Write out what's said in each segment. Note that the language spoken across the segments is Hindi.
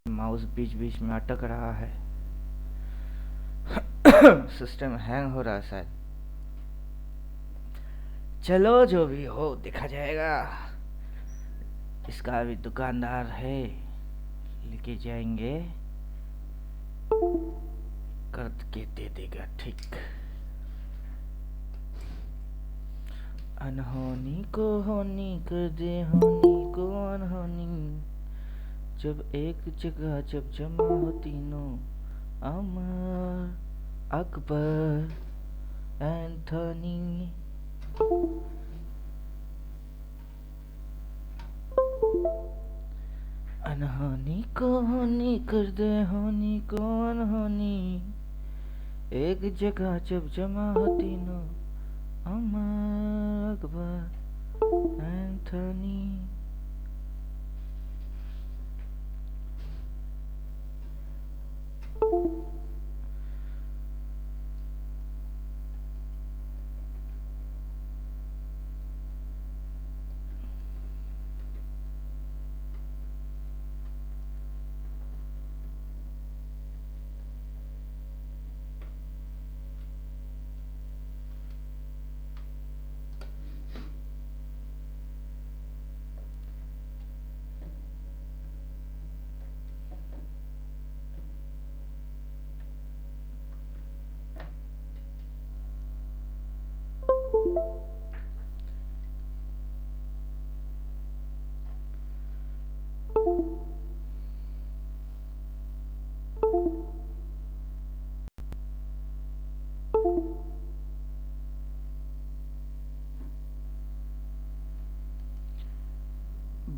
माउस बीच बीच में अटक रहा है। सिस्टम हैंग हो रहा है शायद। चलो जो भी हो देखा जाएगा। इसका भी दुकानदार है, लेके जाएंगे, कर के दे देगा ठीक। अनहोनी को होनी कर दे, होनी को अनहोनी। जब एक जगह जब जमा हो तीनों, अमर, अकबर, एंथोनी। अनहोनी को होनी कर दे, होनी को अनहोनी। एक जगह जब जमा हो तीनों, अमर, अकबर, एंथोनी।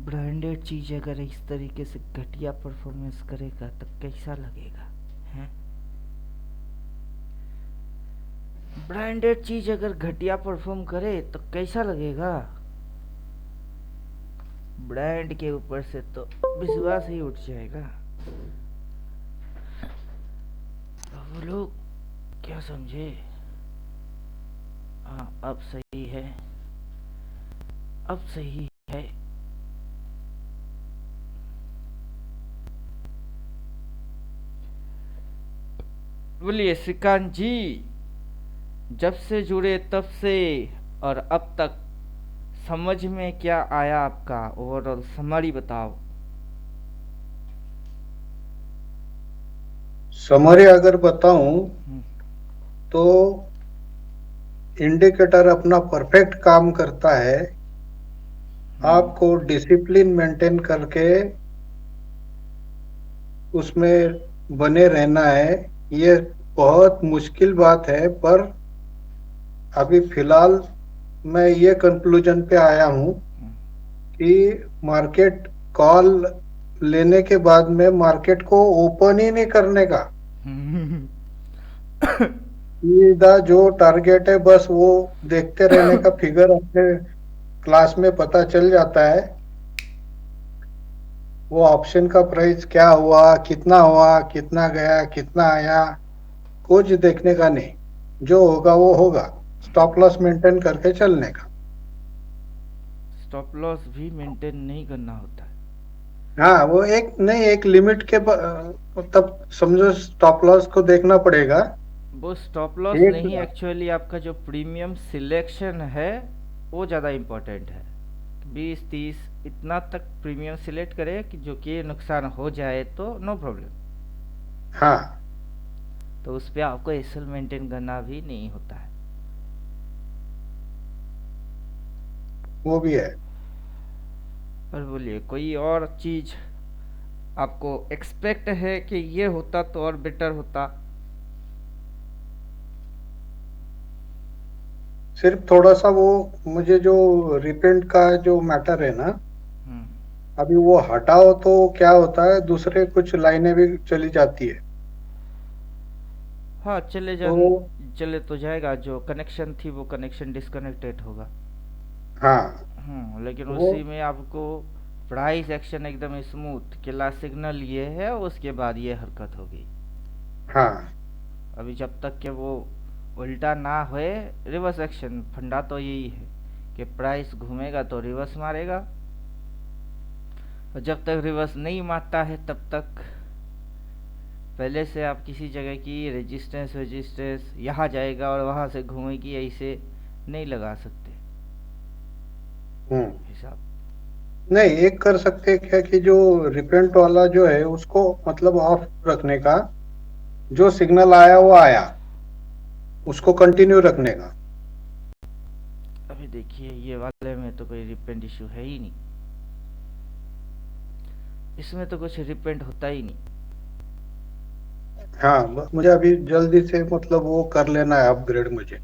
ब्रांडेड चीज अगर इस तरीके से घटिया परफॉर्मेंस करेगा तो कैसा लगेगा हैं? ब्रांडेड चीज अगर घटिया परफॉर्म करे तो कैसा लगेगा? ब्रांड के ऊपर से तो विश्वास ही उठ जाएगा। वो लोग क्या समझे? हाँ, अब सही है, अब सही है। बोलिए श्रीकांत जी, जब से जुड़े तब से और अब तक समझ में क्या आया आपका? ओवरऑल समरी बताओ। समरी अगर बताऊं तो इंडिकेटर अपना परफेक्ट काम करता है। आपको डिसिप्लिन मेंटेन करके उसमें बने रहना है। ये बहुत मुश्किल बात है, पर अभी फिलहाल मैं ये कंक्लूजन पे आया हूँ कि मार्केट कॉल लेने के बाद में मार्केट को ओपन ही नहीं करने का। सीधा जो टारगेट है बस वो देखते रहने का। फिगर अपने क्लास में पता चल जाता है। वो ऑप्शन का प्राइस क्या हुआ, कितना गया, कितना आया, कुछ देखने का नहीं। जो होगा वो होगा। स्टॉप लॉस मेंटेन करके चलने का। स्टॉप लॉस भी मेंटेन नहीं करना होता है। हाँ, वो एक नहीं, एक लिमिट के तब समझो स्टॉप लॉस को देखना पड़ेगा। वो स्टॉप लॉस एक नहीं, एक्चुअली आपका जो प्रीमियम सिलेक्शन है वो ज़्यादा इम्पोर्टेंट है। 20-30 इतना तक प्रीमियम सिलेक्ट करें कि जो कि नुकसान हो जाए तो नो प्रॉब्लम। हाँ, तो उस पर आपको एसएल मेंटेन करना भी नहीं होता है। वो भी है। और बोलिए कोई और चीज़ आपको एक्सपेक्ट है कि ये होता तो और बेटर होता? सिर्फ थोड़ा सा वो, मुझे जो रिपेंट का जो मैटर है ना, हम्म। अभी वो हटाओ तो क्या होता है, दूसरे कुछ लाइनें भी चली जाती है। हाँ, तो चले तो जाएगा। जो कनेक्शन थी वो कनेक्शन डिस्कनेक्टेड होगा। हाँ, लेकिन वो उसी में आपको प्राइस एक्शन एकदम स्मूथ कि ला सिग्नल ये है, उसके बाद ये हरकत होगी। हाँ, अभी जब तक कि वो उल्टा ना होए, रिवर्स एक्शन फंडा तो यही है कि प्राइस घूमेगा तो रिवर्स मारेगा, और जब तक रिवर्स नहीं मारता है तब तक पहले से आप किसी जगह की रेजिस्टेंस यहाँ जाएगा और वहाँ से घूमेगी, ऐसे नहीं लगा सकते हम्म। हिसाब। नहीं, एक कर सकते हैं क्या कि जो रिपेंट वाला जो है उसको मतलब ऑफ रखने का, जो सिग्नल आया वो आया, उसको कंटिन्यू रखने का। अभी देखिए ये वाले में तो कोई रिपेंट इशू है ही नहीं, इसमें तो कुछ रिपेंट होता ही नहीं। हाँ, मुझे अभी जल्दी से मतलब वो कर लेना है अपग्रेड मुझे।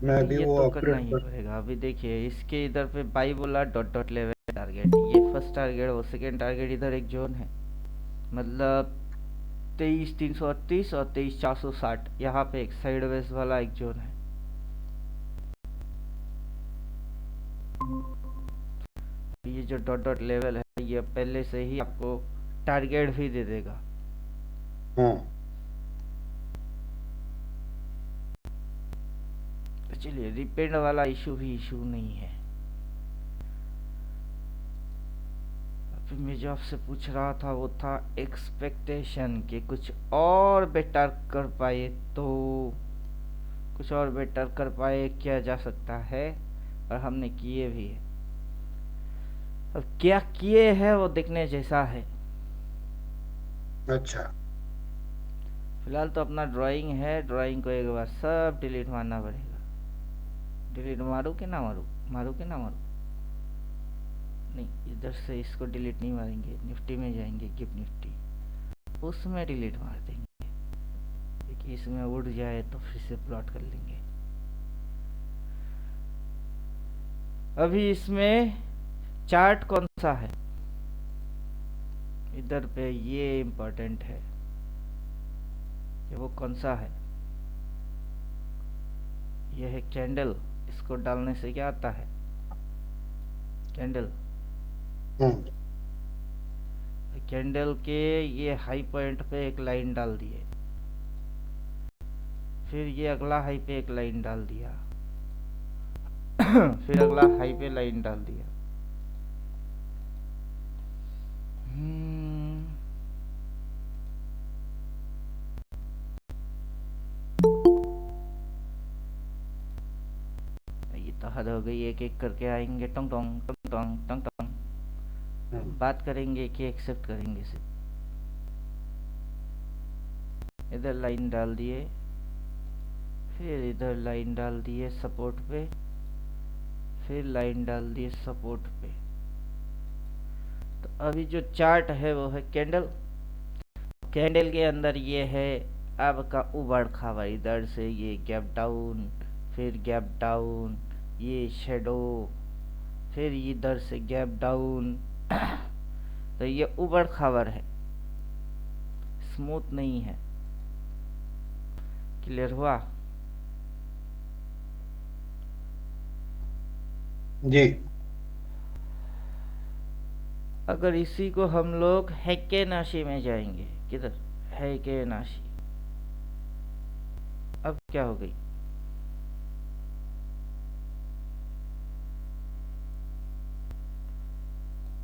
मैं अभी अभी ये वो तो करना अपग्रेड ही कर। पड़ेगा। अभी देखिए इसके इधर पे बाई बोला डॉट डॉट लेवल टारगेट, ये फर्स्ट टारगेट, वो सेकेंड टारगेट, इधर एक जोन है, मतलब 23,338 और 23,460, यहाँ पे एक साइडवेज वाला एक जोन है। ये जो डॉट डॉट लेवल है ये पहले से ही आपको टारगेट भी दे देगा। हम्म। तो चलिए रिपेंड वाला इशू भी इशू नहीं है। अभी मैं जो आपसे पूछ रहा था वो था एक्सपेक्टेशन कि कुछ और बेटर कर पाए, तो कुछ और बेटर कर पाए किया जा सकता है, और हमने किए भी है। अब क्या किए हैं वो देखने जैसा है। अच्छा। फिलहाल तो अपना ड्राइंग है, ड्राइंग को एक बार सब डिलीट मारना पड़ेगा। डिलीट मारूं कि ना मारूं, मारूं कि ना मारूं? नहीं, इधर से इसको डिलीट नहीं मारेंगे, निफ्टी में जाएंगे, गिव निफ्टी, उसमें डिलीट मार देंगे, क्योंकि इसमें उड़ जाए तो फिर से प्लॉट कर लेंगे। अभी इसमें चार्ट कौन सा है, इधर पे ये इम्पोर्टेंट है कि वो कौन सा है। ये है कैंडल, इसको डालने से क्या आता है, कैंडल। हम्म। कैंडल के ये हाई पॉइंट पे एक लाइन डाल दिए, फिर ये अगला हाई पे एक लाइन डाल दिया, फिर अगला हाई पे लाइन डाल दिया। हम्म, ये तो हद हो गई, एक एक करके आएंगे, टंग टंग टंग टंग टंग टंग, बात करेंगे कि एक्सेप्ट करेंगे सिर्फ। इधर लाइन डाल दिए, फिर इधर लाइन डाल दिए सपोर्ट पे, फिर लाइन डाल दिए सपोर्ट पे। तो अभी जो चार्ट है वो है कैंडल, कैंडल के अंदर ये है आपका उबड़ खाबड़, इधर से ये गैप डाउन, फिर गैप डाउन, ये शेडो, फिर इधर से गैप डाउन। तो ये उबड़ खाबड़ है, स्मूथ नहीं है। क्लियर हुआ? जी। अगर इसी को हम लोग हैके नाशी में जाएंगे, किधर, हैके नाशी, अब क्या हो गई,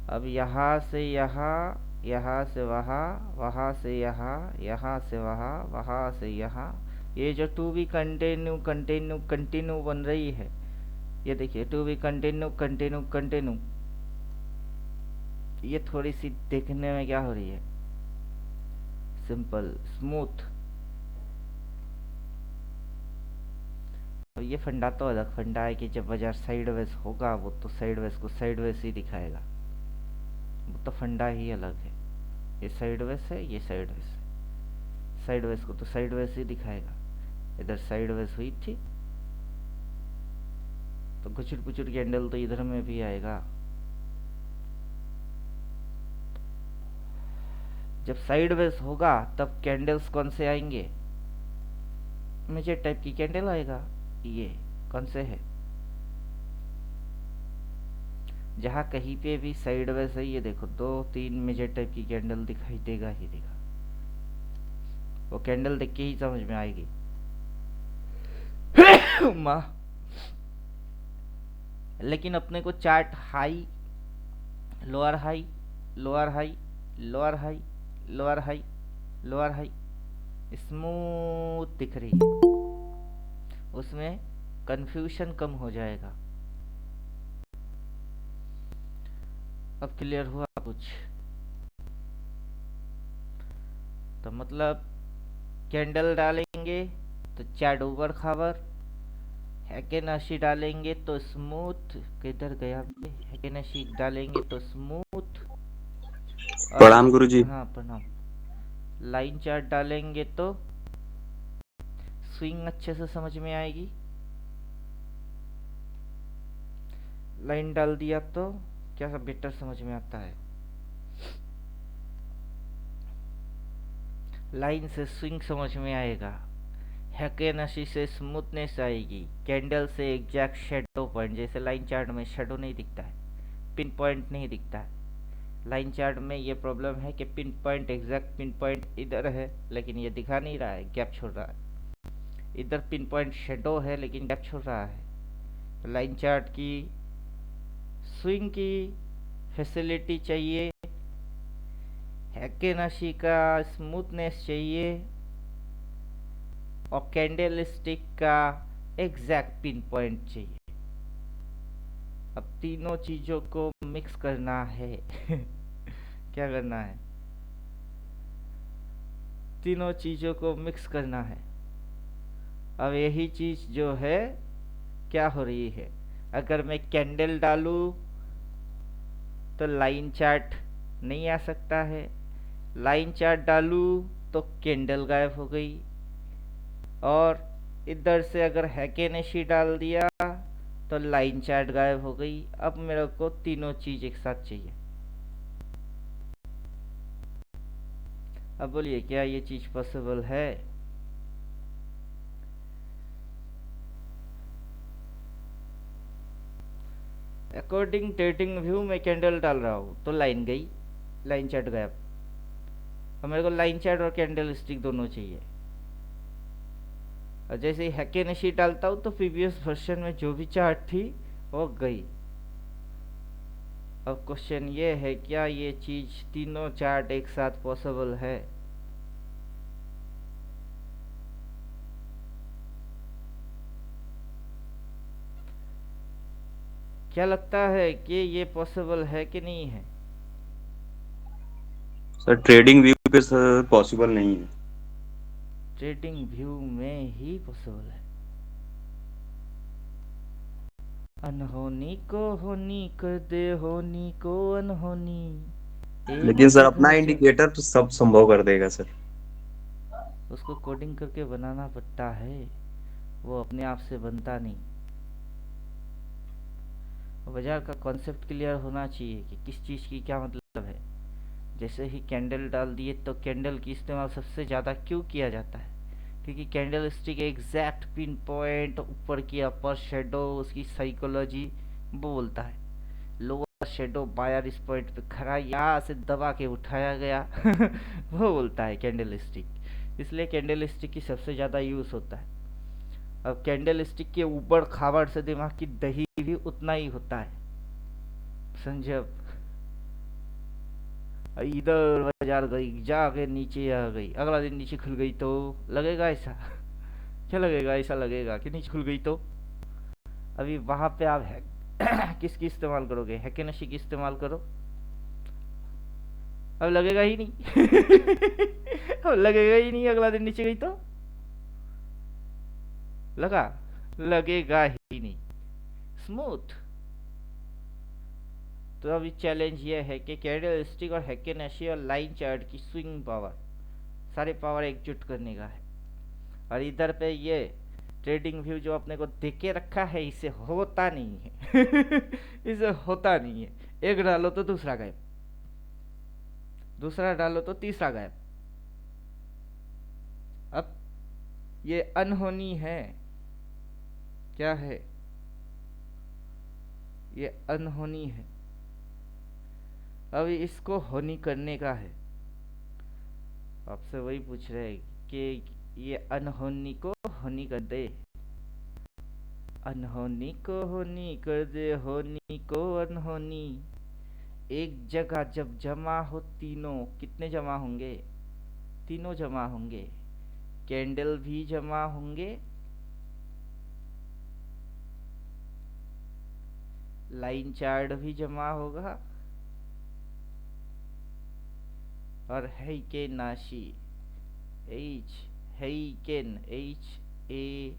अब यहाँ से यहाँ, यहाँ से वहाँ, वहाँ से यहाँ, यहाँ से वहाँ, वहाँ से यहाँ, ये जो to be continue continue continue बन रही है, ये देखिए to be continue continue continue, ये थोड़ी सी देखने में क्या हो रही है, सिंपल स्मूथ। और ये फंडा तो अलग फंडा है कि जब बाजार साइडवेज होगा वो तो साइडवेज को साइडवेज ही दिखाएगा, वो तो फंडा ही अलग है। ये साइडवेज है, ये साइडवेज है, साइडवेज को तो साइडवेज ही दिखाएगा। इधर साइडवेज हुई थी तो गुचुर पुचुर कैंडल तो इधर में भी आएगा। जब साइडवेज होगा तब कैंडल्स कौन से आएंगे, मुझे टाइप की कैंडल आएगा। ये कौन से है, जहाँ कहीं पे भी साइडवेज है, ये देखो दो तीन मेजर टाइप की कैंडल दिखाई देगा ही देगा, वो कैंडल देख के ही समझ में आएगी। माँ, लेकिन अपने को chart high, lower high, lower high, lower high, lower high, lower high smooth दिख रही है, उसमें कंफ्यूजन कम हो जाएगा। अब क्लियर हुआ कुछ? तो मतलब कैंडल डालेंगे तो चैड ओवर खावर, हैकेनशी डालेंगे तो स्मूथ, किधर गया बे, हैकेनशी डालेंगे तो स्मूथ, और प्रणाम गुरुजी। हाँ प्रणाम, लाइन चार्ट डालेंगे तो स्विंग अच्छे से समझ में आएगी। लाइन डाल दिया तो क्या सब बेटर समझ में आता है। लाइन से स्विंग समझ में आएगा, हैकेनशी से स्मूथनेस आएगी, कैंडल से एग्जैक्ट शेडो पॉइंट, जैसे लाइन चार्ट में शेडो नहीं दिखता है, पिन पॉइंट नहीं दिखता है। लाइन चार्ट में ये प्रॉब्लम है कि pin point, exact pin point इधर है लेकिन ये दिखा नहीं रहा है, गैप छोड़ रहा है। इधर पिन पॉइंट शेडो है लेकिन गैप छोड़ रहा है। तो लाइन चार्ट की स्विंग की फैसिलिटी चाहिए, हैकेनशी का स्मूथनेस चाहिए, और कैंडल स्टिक का एग्जैक्ट पिन पॉइंट चाहिए। अब तीनों चीजों को मिक्स करना है क्या करना है? तीनों चीजों को मिक्स करना है। अब यही चीज जो है क्या हो रही है, अगर मैं कैंडल डालूं तो लाइन चार्ट नहीं आ सकता है, लाइन चार्ट डालूं तो कैंडल गायब हो गई, और इधर से अगर हैकेनशी डाल दिया तो लाइन चार्ट गायब हो गई। अब मेरे को तीनों चीज एक साथ चाहिए। अब बोलिए क्या ये चीज पॉसिबल है? अकॉर्डिंग ट्रेडिंग व्यू में कैंडल डाल रहा हूँ तो लाइन गई, लाइन चार्ट गायब। अब मेरे को लाइन चार्ट और कैंडल स्टिक दोनों चाहिए। और जैसे ही हैकेनशी डालता हूँ तो प्रीवियस वर्जन में जो भी चार्ट थी वो गई। अब क्वेश्चन ये है, क्या ये चीज तीनों चार्ट एक साथ पॉसिबल है? क्या लगता है कि ये पॉसिबल है कि नहीं है? सर ट्रेडिंग व्यू पे सर पॉसिबल नहीं है। ट्रेडिंग व्यू में ही पॉसिबल है। अनहोनी को होनी कर दे, होनी को अनहोनी, लेकिन एक सर अपना भजन। इंडिकेटर तो सब संभव कर देगा सर। उसको कोडिंग करके बनाना पड़ता है, वो अपने आप से बनता नहीं। बाजार का कॉन्सेप्ट क्लियर होना चाहिए कि किस चीज़ की क्या मतलब है। जैसे ही कैंडल डाल दिए तो कैंडल की इस्तेमाल सबसे ज़्यादा क्यों किया जाता है? क्योंकि candle stick exact pin point, ऊपर की अपर शेडो, उसकी साइकोलॉजी वो बोलता है। लोअर शेडो बायर इस पॉइंट पे खड़ा, यहाँ से दबा के उठाया गया वो बोलता है कैंडल स्टिक। इसलिए कैंडल स्टिक की सबसे ज़्यादा यूज़ होता है। अब कैंडल स्टिक के ऊपर खावड़ से दिमाग की दही भी उतना ही होता है, समझे? अब इधर बाजार गई, जाके नीचे आ गई, अगला दिन नीचे खुल गई तो लगेगा ऐसा क्या लगेगा? ऐसा लगेगा कि नीचे खुल गई तो। अभी वहां पे आप है किसकी इस्तेमाल करोगे? हैकेनशी की इस्तेमाल करो, अब लगेगा ही नहीं अब लगेगा ही नहीं, अगला दिन नीचे गई तो लगा, लगेगा ही नहीं, स्मूथ। तो अभी चैलेंज ये है कि कैंडल स्टिक और हैकेनशी और लाइन चार्ट की स्विंग पावर, सारे पावर एकजुट करने का है। और इधर पे ये ट्रेडिंग व्यू जो अपने को देख के रखा है, इसे होता नहीं है इसे होता नहीं है। एक डालो तो दूसरा गायब, दूसरा डालो तो तीसरा गायब। अब ये अनहोनी है, क्या है? ये अनहोनी है। अब इसको होनी करने का है। आपसे वही पूछ रहे हैं कि ये अनहोनी को होनी कर दे। अनहोनी को होनी कर दे, होनी को अनहोनी। एक जगह जब जमा हो तीनों, कितने जमा होंगे? तीनों जमा होंगे। कैंडल भी जमा होंगे, लाइन चार्ट भी जमा होगा, और हैकेनाशी, एच हैकेन, HAI,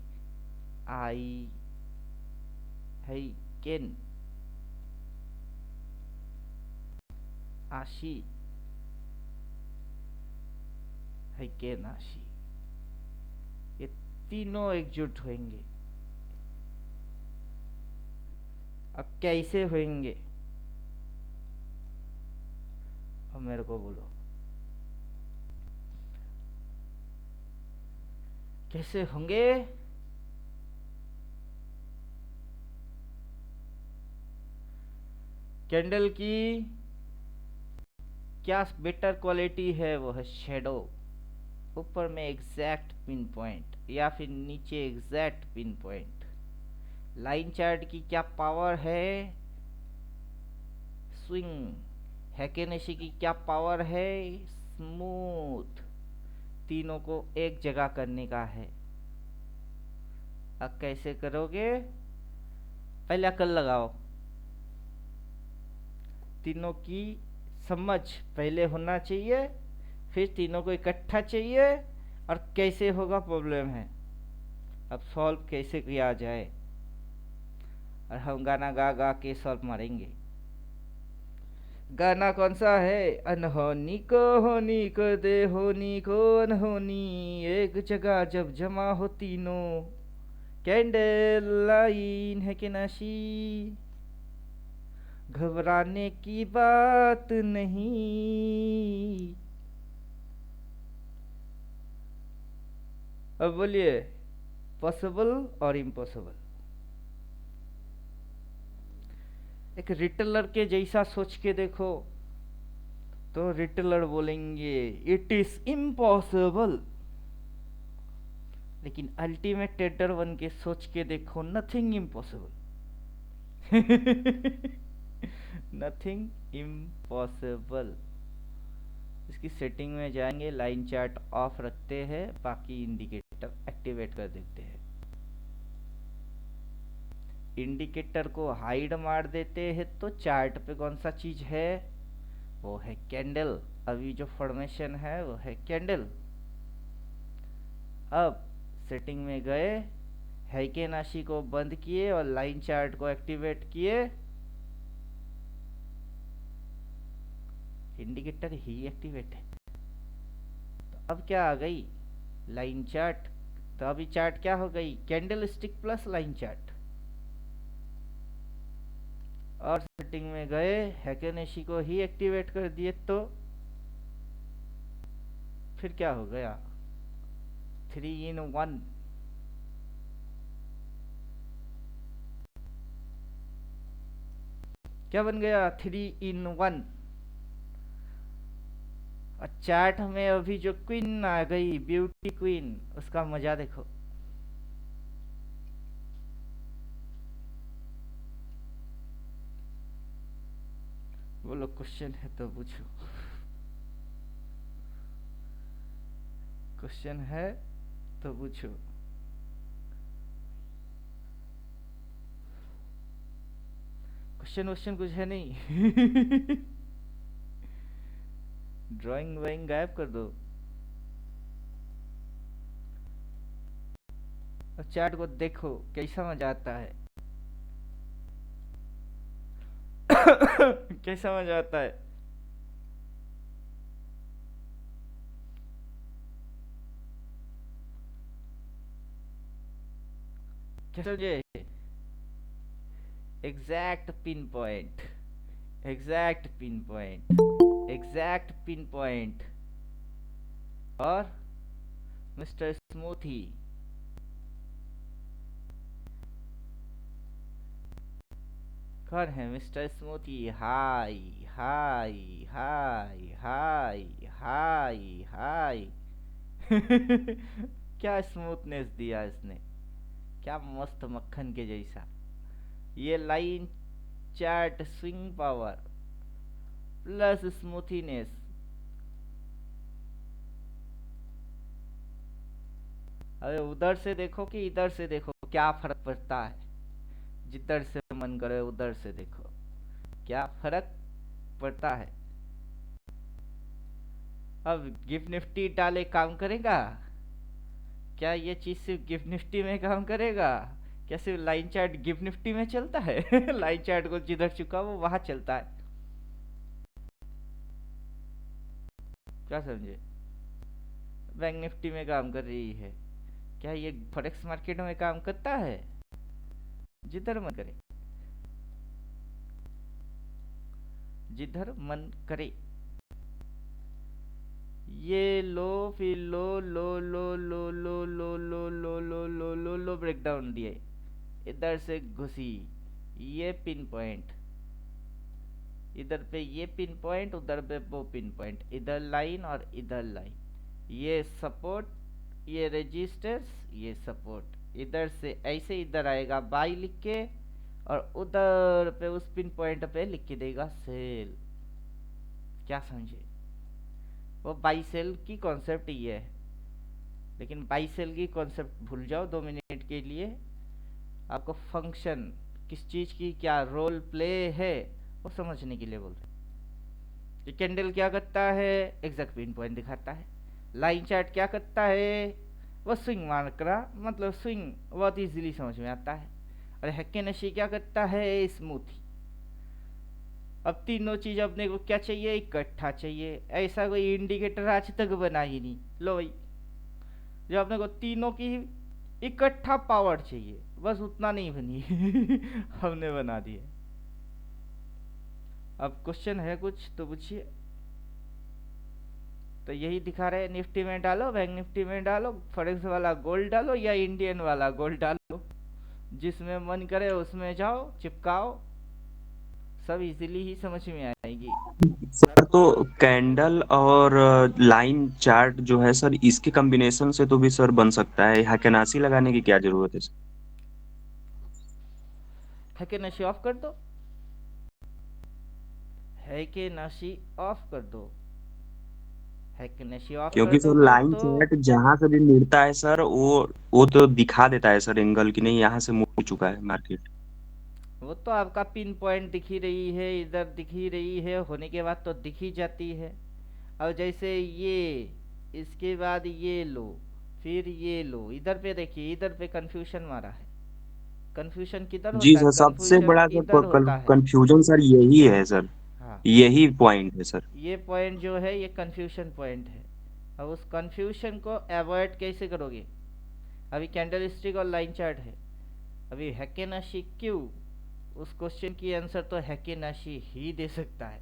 हैकेन आशी, हैकेनाशी, ये तीनों एकजुट होंगे। अब कैसे होंगे? अब मेरे को बोलो कैसे होंगे? कैंडल की क्या बेटर क्वालिटी है? वो है शेडो, ऊपर में एग्जैक्ट पिन पॉइंट या फिर नीचे exact pin point. Line chart की क्या पावर है? स्विंग। हैकेनेशी की क्या पावर है? स्मूथ। तीनों को एक जगह करने का है। अब कैसे करोगे? पहले अकल लगाओ। तीनों की समझ पहले होना चाहिए, फिर तीनों को इकट्ठा चाहिए, और कैसे होगा प्रॉब्लम है। अब सॉल्व कैसे किया जाए, और हम गाना गा गा के सॉल्व मारेंगे। गाना कौन सा है? अनहोनी को होनी कर दे, होनी को अनहोनी। एक जगह जब जमा हो तीनों, कैंडल लाइन है कि नशी। घबराने की बात नहीं। अब बोलिए, पॉसिबल और इम्पॉसिबल। एक रिटेलर के जैसा सोच के देखो, तो रिटेलर बोलेंगे इट इज इम्पॉसिबल। लेकिन अल्टीमेट ट्रेडर बन के सोच के देखो, नथिंग इम्पॉसिबल। Nothing impossible. इसकी सेटिंग में जाएंगे, लाइन चार्ट ऑफ रखते हैं, बाकी इंडिकेटर एक्टिवेट कर देते हैं। इंडिकेटर को हाइड मार देते हैं तो चार्ट पे कौन सा चीज है? वो है कैंडल। अभी जो फॉर्मेशन है वो है कैंडल। अब सेटिंग में गए, हैकेनाशी को बंद किए और लाइन चार्ट को एक्टिवेट किए, इंडिकेटर ही एक्टिवेट है। तो अब क्या आ गई? Line chart. तो अभी चार्ट क्या हो गई? Candle stick plus line chart. और सेटिंग में गए, हैकेनेशी को ही एक्टिवेट कर दिए, तो फिर क्या हो गया? 3 in 1। क्या बन गया? 3 in 1। और चार्ट में अभी जो क्वीन आ गई, ब्यूटी क्वीन, उसका मजा देखो। बोलो क्वेश्चन है तो पूछो। क्वेश्चन है तो पूछो। क्वेश्चन कुछ है नहीं। ड्राइंग वाइंग गायब कर दो और चार्ट को देखो कैसा मजा आता है। कैसा मजा आता है? कैसे समझे? Exact pin point, exact pin point, exact pin point. और मिस्टर स्मूथी, कौन है मिस्टर स्मूथी? हाय हाय हाय हाय हाय हाय। क्या स्मूथनेस दिया इसने, क्या मस्त मक्खन के जैसा। ये line chart swing power plus smoothness, अरे उधर से देखो कि इधर से देखो, क्या फर्क पड़ता है। जिधर से मन करे उधर से देखो, क्या फर्क पड़ता है। अब गिफ्ट निफ्टी डाले काम करेगा क्या? ये चीज सिर्फ गिफ्ट निफ्टी में काम करेगा क्या? सिर्फ लाइन चार्ट गिफ्ट निफ्टी में चलता है? लाइन चार्ट को जिधर चुका वो वहां चलता है, क्या समझे? बैंक निफ्टी में काम कर रही है क्या? ये फॉरेक्स मार्केट में काम करता है? जिधर मन करे, जिधर मन करे। ये लो, फिर लो लो लो लो लो लो लो लो लो लो लो लो ब्रेकडाउन दिए, इधर से घुसी, ये पिन पॉइंट, इधर पे ये पिन पॉइंट, उधर पे वो पिन पॉइंट, इधर लाइन और इधर लाइन, ये सपोर्ट, ये रेजिस्टेंस, ये सपोर्ट। इधर से ऐसे इधर आएगा बाई लिख के, और उधर पे उस पिन पॉइंट पे लिख के देगा सेल, क्या समझे? वो बाई सेल की कॉन्सेप्ट ये है। लेकिन बाई सेल की कॉन्सेप्ट भूल जाओ 2 मिनट के लिए। आपको फंक्शन किस चीज की क्या रोल प्ले है वो समझने के लिए बोल रहे। ये कैंडल क्या करता है? एग्जैक्ट पिन पॉइंट दिखाता है। लाइन चार्ट क्या करता है? वो स्विंग मार्करा, मतलब स्विंग बहुत इजीली समझ में आता है। और हैक्केनशी क्या करता है? स्मूथी। अब तीनों चीज अपने को क्या चाहिए? इकट्ठा चाहिए। ऐसा कोई इंडिकेटर आज तक बना ही नहीं। लो भाई, जो अपने को तीनों की इकट्ठा पावर चाहिए, बस उतना नहीं बनी हमने बना दिया। अब क्वेश्चन है कुछ तो पूछिए। तो यही दिखा रहे, निफ्टी में डालो, बैंक निफ्टी में डालो, फॉरेक्स वाला गोल्ड डालो या इंडियन वाला गोल्ड डालो, जिसमें मन करे उसमें जाओ, चिपकाओ, सब इजीली ही समझ में आएगी। सर तो कैंडल और लाइन चार्ट जो है सर, इसके कॉम्बिनेशन से तो भी सर बन सकता है। हैकेनासी लगाने की क्या जरूरत है सर? है कि नशी ऑफ कर दो, है कि नशी ऑफ कर दो, है कि नशी ऑफ कर क्योंकि सर दोगे लाइन तो चार्ट जहां से भी मिलता है सर, वो तो दिखा देता है सर एंगल की, नहीं यहाँ से मुड़ चुका है मार्केट। वो तो आपका पिन पॉइंट दिख ही रही है, इधर दिख ही रही है, होने के बाद तो दिख ही जाती है। अब जैसे ये, इसके बाद ये लो, फिर ये लो, इधर पे देखिए, इधर पे कंफ्यूजन मारा है। कंफ्यूजन किधर जी होता है? सर, सबसे कंफ्यूजन बड़ा इधर सर होता है। कंफ्यूजन सर यही है सर, हाँ, यही पॉइंट है सर। ये पॉइंट जो है ये कंफ्यूजन पॉइंट है। अब उस कंफ्यूजन को अवॉइड कैसे करोगे? अभी कैंडल स्टिक और लाइन चार्ट है, अभी हैकेनाशी क्यों? उस क्वेश्चन की आंसर तो हैकेनाशी ही दे सकता है।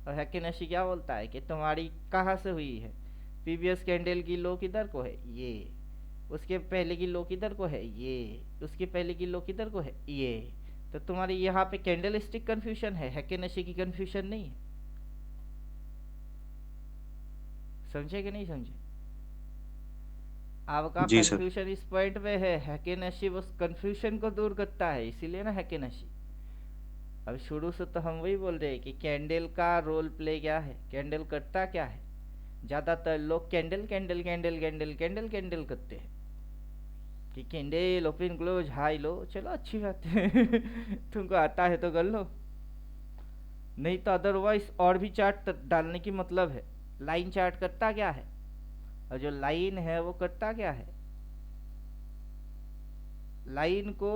और हैकेनाशी क्या बोलता है कि तुम्हारी कहाँ से हुई है? प्रीवियस कैंडल की लो किधर को है? ये। उसके पहले की लो किधर को है? ये। उसके पहले की लो किधर को है? ये। तो तुम्हारी यहाँ पे कैंडल स्टिक कन्फ्यूजन है, हैकेनाशी की कन्फ्यूजन नहीं है। समझे कि नहीं समझे? आपका जी सर। कंफ्यूजन इस पॉइंट पे है, हैकेनाशी उस कंफ्यूजन को दूर करता है, इसीलिए ना हैकेनाशी। अब शुरू से तो हम वही बोल रहे हैं कि कैंडल का रोल प्ले क्या है, कैंडल करता क्या है। ज्यादातर लोग candle candle candle candle candle candle करते हैं कि candle open close high low, चलो अच्छी बात है तुमको आता है तो कर लो, नहीं तो अदरवाइज और भी चार्ट डालने की मतलब है। लाइन चार्ट करता क्या है, और जो लाइन है वो करता क्या है? लाइन को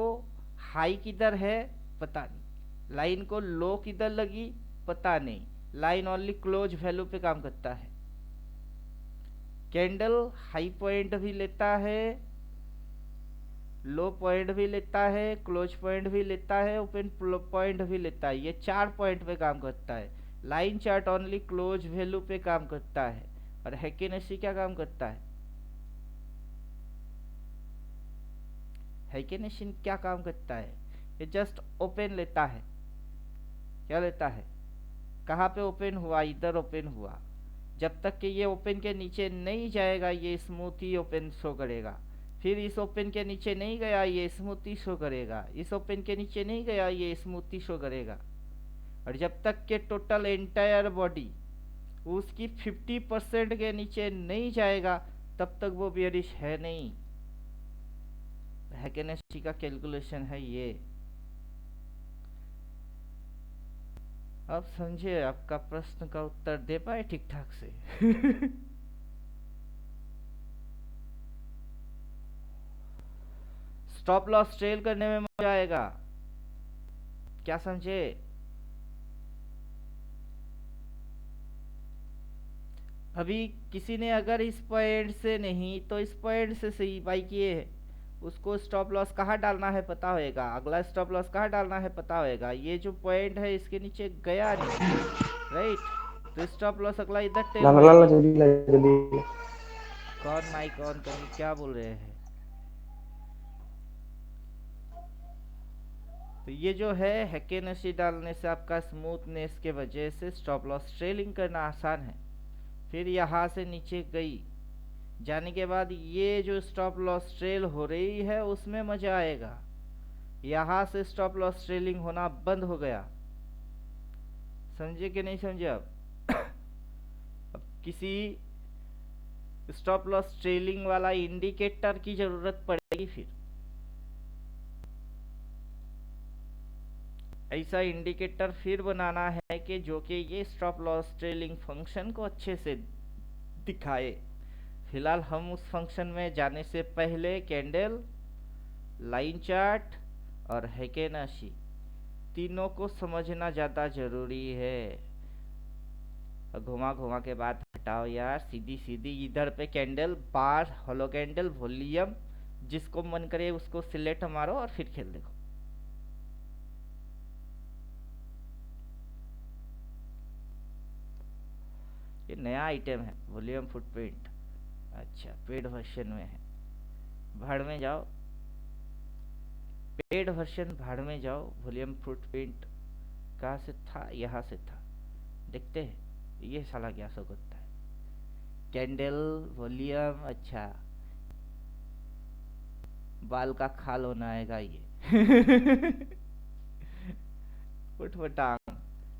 हाई किधर है पता नहीं, लाइन को लो किधर लगी पता नहीं, लाइन ओनली क्लोज वैल्यू पे काम करता है। कैंडल हाई पॉइंट भी लेता है, लो पॉइंट भी लेता है, क्लोज पॉइंट भी लेता है, ओपन पॉइंट भी लेता है, ये 4 पॉइंट पे काम करता है। Line chart only close value पे काम करता है। और हैकेनेसी क्या काम करता है? हैकेनेसी क्या काम करता है? ये जस्ट ओपन लेता है। क्या लेता है? कहाँ पे ओपन हुआ? इधर ओपन हुआ, जब तक कि ये ओपन के नीचे नहीं जाएगा ये स्मूथ ही ओपन शो करेगा। फिर इस ओपन के नीचे नहीं गया ये स्मूथ ही शो करेगा, इस ओपन के नीचे नहीं गया ये स्मूथ ही शो करेगा। और जब तक के टोटल एंटायर बॉडी उसकी 50% के नीचे नहीं जाएगा तब तक वो बियरिश है नहीं। हैकेनेस्टी का कैलकुलेशन है ये। अब समझे, आपका प्रश्न का उत्तर दे पाए ठीक ठाक से? स्टॉप लॉस ट्रेल करने में मजा आएगा, क्या समझे? अभी किसी ने अगर इस पॉइंट से नहीं तो इस पॉइंट से सही बाई किए है, उसको स्टॉप लॉस कहाँ डालना है पता होएगा, अगला स्टॉप लॉस कहाँ डालना है पता होएगा। ये जो पॉइंट है इसके नीचे गया नहीं, राइट, तो स्टॉप लॉस अगला इधर टेल लाला होएगी। जल्दी ला जल्दी। कौन माइक ऑन करके क्या बोल रहे हैं? तो ये जो है हैकेनेस्टी डालने से आपका स्मूथनेस के वजह से स्टॉप लॉस ट्रेलिंग करना आसान है। फिर यहाँ से नीचे गई, जाने के बाद ये जो स्टॉप लॉस ट्रेल हो रही है उसमें मजा आएगा। यहाँ से स्टॉप लॉस ट्रेलिंग होना बंद हो गया, समझे कि नहीं समझे? अब किसी स्टॉप लॉस ट्रेलिंग वाला इंडिकेटर की जरूरत पड़ेगी। फिर ऐसा इंडिकेटर फिर बनाना है कि जो कि ये स्टॉप लॉस ट्रेलिंग फंक्शन को अच्छे से दिखाए। फिलहाल हम उस फंक्शन में जाने से पहले कैंडल, लाइन चार्ट और हैकेनेस्टी तीनों को समझना ज़्यादा ज़रूरी है। घुमा घुमा के बात हटाओ यार, सीधी सीधी इधर पे कैंडल, बार, होलो कैंडल, वॉल्यूम, जिसको मन करे उसको सिलेक्ट मारो और फिर खेल देखो। ये नया आइटम है वॉल्यूम फुटप्रिंट। अच्छा, पेड वर्जन में है, भाड़ में जाओ, पेड वर्जन भाड़ में जाओ। वॉल्यूम फुटप्रिंट कहाँ से था? यहाँ से था, देखते हैं ये साला क्या सो करता है। कैंडल, वॉल्यूम, अच्छा बाल का खाल होना आएगा ये। उठपटांग।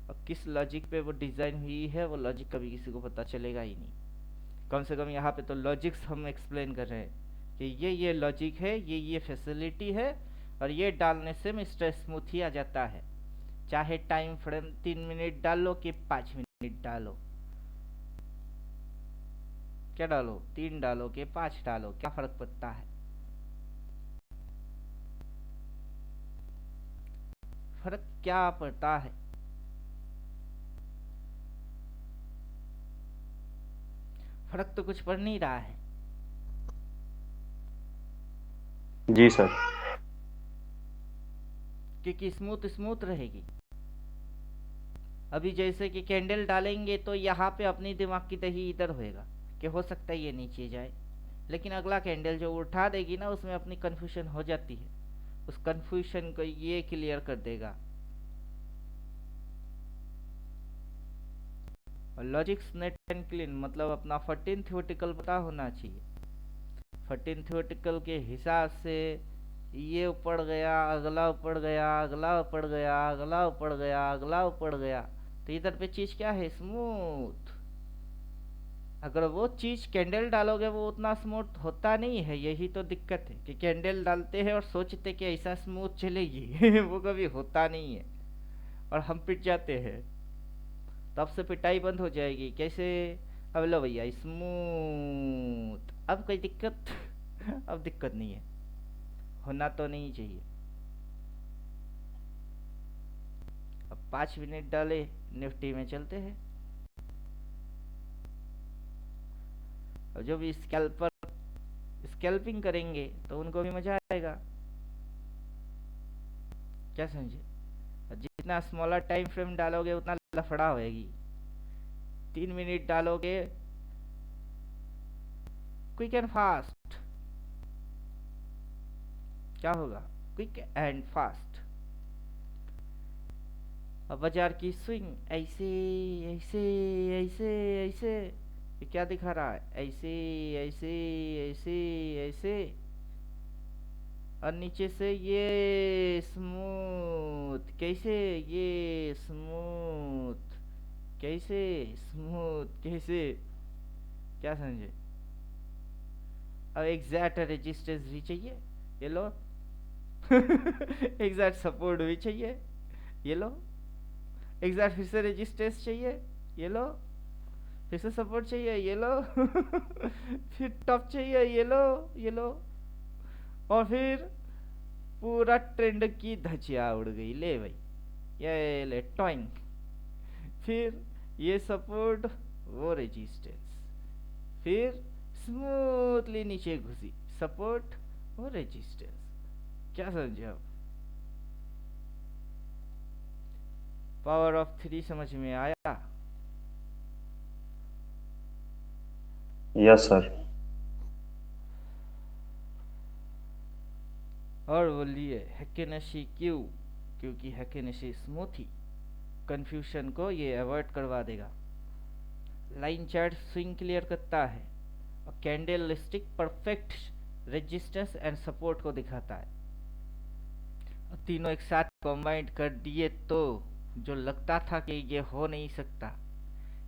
और किस लॉजिक पे वो डिज़ाइन हुई है वो लॉजिक कभी किसी को पता चलेगा ही नहीं। कम से कम यहाँ पे तो लॉजिक्स हम एक्सप्लेन कर रहे हैं कि ये लॉजिक है, ये फैसिलिटी है, और ये डालने से मिस्टर स्मूथ ही आ जाता है। चाहे टाइम फ्रेम 3 मिनट डालो कि 5 मिनट डालो, क्या डालो, 3 डालो कि 5 डालो, क्या फर्क पड़ता है? फर्क क्या पड़ता है? फर्क तो कुछ पड़ नहीं रहा है। जी सर। क्योंकि स्मूथ स्मूथ रहेगी। अभी जैसे कि कैंडल डालेंगे तो यहाँ पे अपनी दिमाग की दही इधर होएगा कि हो सकता है ये नीचे जाए, लेकिन अगला कैंडल जो उठा देगी ना उसमें अपनी कन्फ्यूजन हो जाती है, उस कन्फ्यूजन को ये क्लियर कर देगा। और लॉजिक्स नेट एंड क्लीन मतलब अपना 14 थ्योरेटिकल पता होना चाहिए। 14 थ्योरेटिकल के हिसाब से ये ऊपर गया, अगला ऊपर गया, अगला ऊपर गया, अगला ऊपर गया, अगला ऊपर गया, तो इधर पे चीज क्या है? स्मूथ। अगर वो चीज कैंडल डालोगे वो उतना स्मूथ होता नहीं है। यही तो दिक्कत है कि कैंडल डालते हैं और सोचते कि ऐसा स्मूथ चलेगी। वो कभी होता नहीं है और हम पिट जाते हैं। तब से पिटाई बंद हो जाएगी। कैसे? अब लो भैया स्मूथ, अब कोई दिक्कत? अब दिक्कत नहीं है, होना तो नहीं चाहिए। अब 5 मिनट डाले, निफ्टी में चलते हैं। और जो भी स्कैल्पर स्कैल्पिंग करेंगे तो उनको भी मजा आएगा, क्या समझे? जितना स्मॉलर टाइम फ्रेम डालोगे उतना लफड़ा होएगी। 3 मिनट डालोगे क्विक एंड फास्ट, क्या होगा? Quick and fast. अब बाजार की स्विंग ऐसे ऐसे ऐसे ऐसे ये क्या दिखा रहा है? ऐसे ऐसे ऐसे ऐसे, और नीचे से ये स्मूथ, कैसे? ये स्मूथ, कैसे? स्मूथ कैसे? क्या समझे? अब एग्जैक्ट रेजिस्टेंस भी चाहिए, ये लो। एग्जैक्ट सपोर्ट भी चाहिए, ये लो। एग्जैक्ट फिर से रेजिस्टेंस चाहिए, ये लो। फिर से सपोर्ट चाहिए, ये लो। फिर टॉप चाहिए, ये लो, ये लो। और फिर पूरा ट्रेंड की धजिया उड़ गई, ले भाई, ये ले टॉइंग। फिर ये सपोर्ट, वो रेजिस्टेंस, फिर स्मूथली नीचे घुसी, सपोर्ट और रेजिस्टेंस। क्या समझे आप? पावर ऑफ 3 समझ में आया? Yes sir. और बोलिए हैकेनेशी क्यों? क्योंकि हैकेनेशी स्मूथी कंफ्यूजन को ये अवॉइड करवा देगा। लाइन चार्ट स्विंग क्लियर करता है और candle stick perfect resistance and support को दिखाता है। और तीनों एक साथ कंबाइंड कर दिए तो जो लगता था कि ये हो नहीं सकता,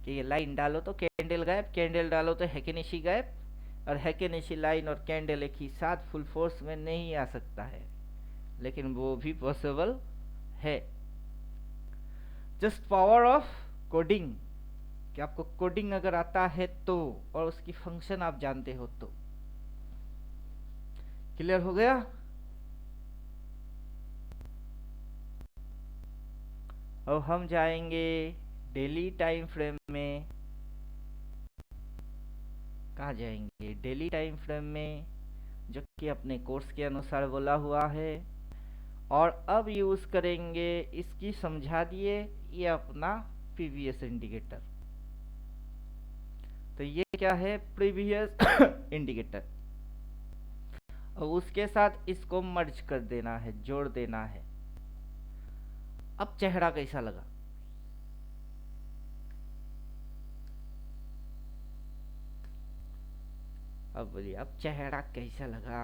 कि ये लाइन डालो तो कैंडल गायब, कैंडल डालो तो हैकेनेशी गायब, और हैकेनेशी लाइन और कैंडल एक ही साथ फुल फोर्स में नहीं आ सकता है, लेकिन वो भी पॉसिबल है। जस्ट पावर ऑफ कोडिंग, कि आपको कोडिंग अगर आता है तो, और उसकी फंक्शन आप जानते हो तो। क्लियर हो गया? अब हम जाएंगे डेली टाइम फ्रेम में। कहाँ जाएंगे? डेली टाइम फ्रेम में, जो कि अपने कोर्स के अनुसार बोला हुआ है। और अब यूज करेंगे, इसकी समझा दिए, ये अपना प्रीवियस इंडिकेटर। तो ये क्या है? Previous indicator. और उसके साथ इसको मर्ज कर देना है, जोड़ देना है। अब चेहरा कैसा लगा? अब बोलिए, अब चेहरा कैसा लगा?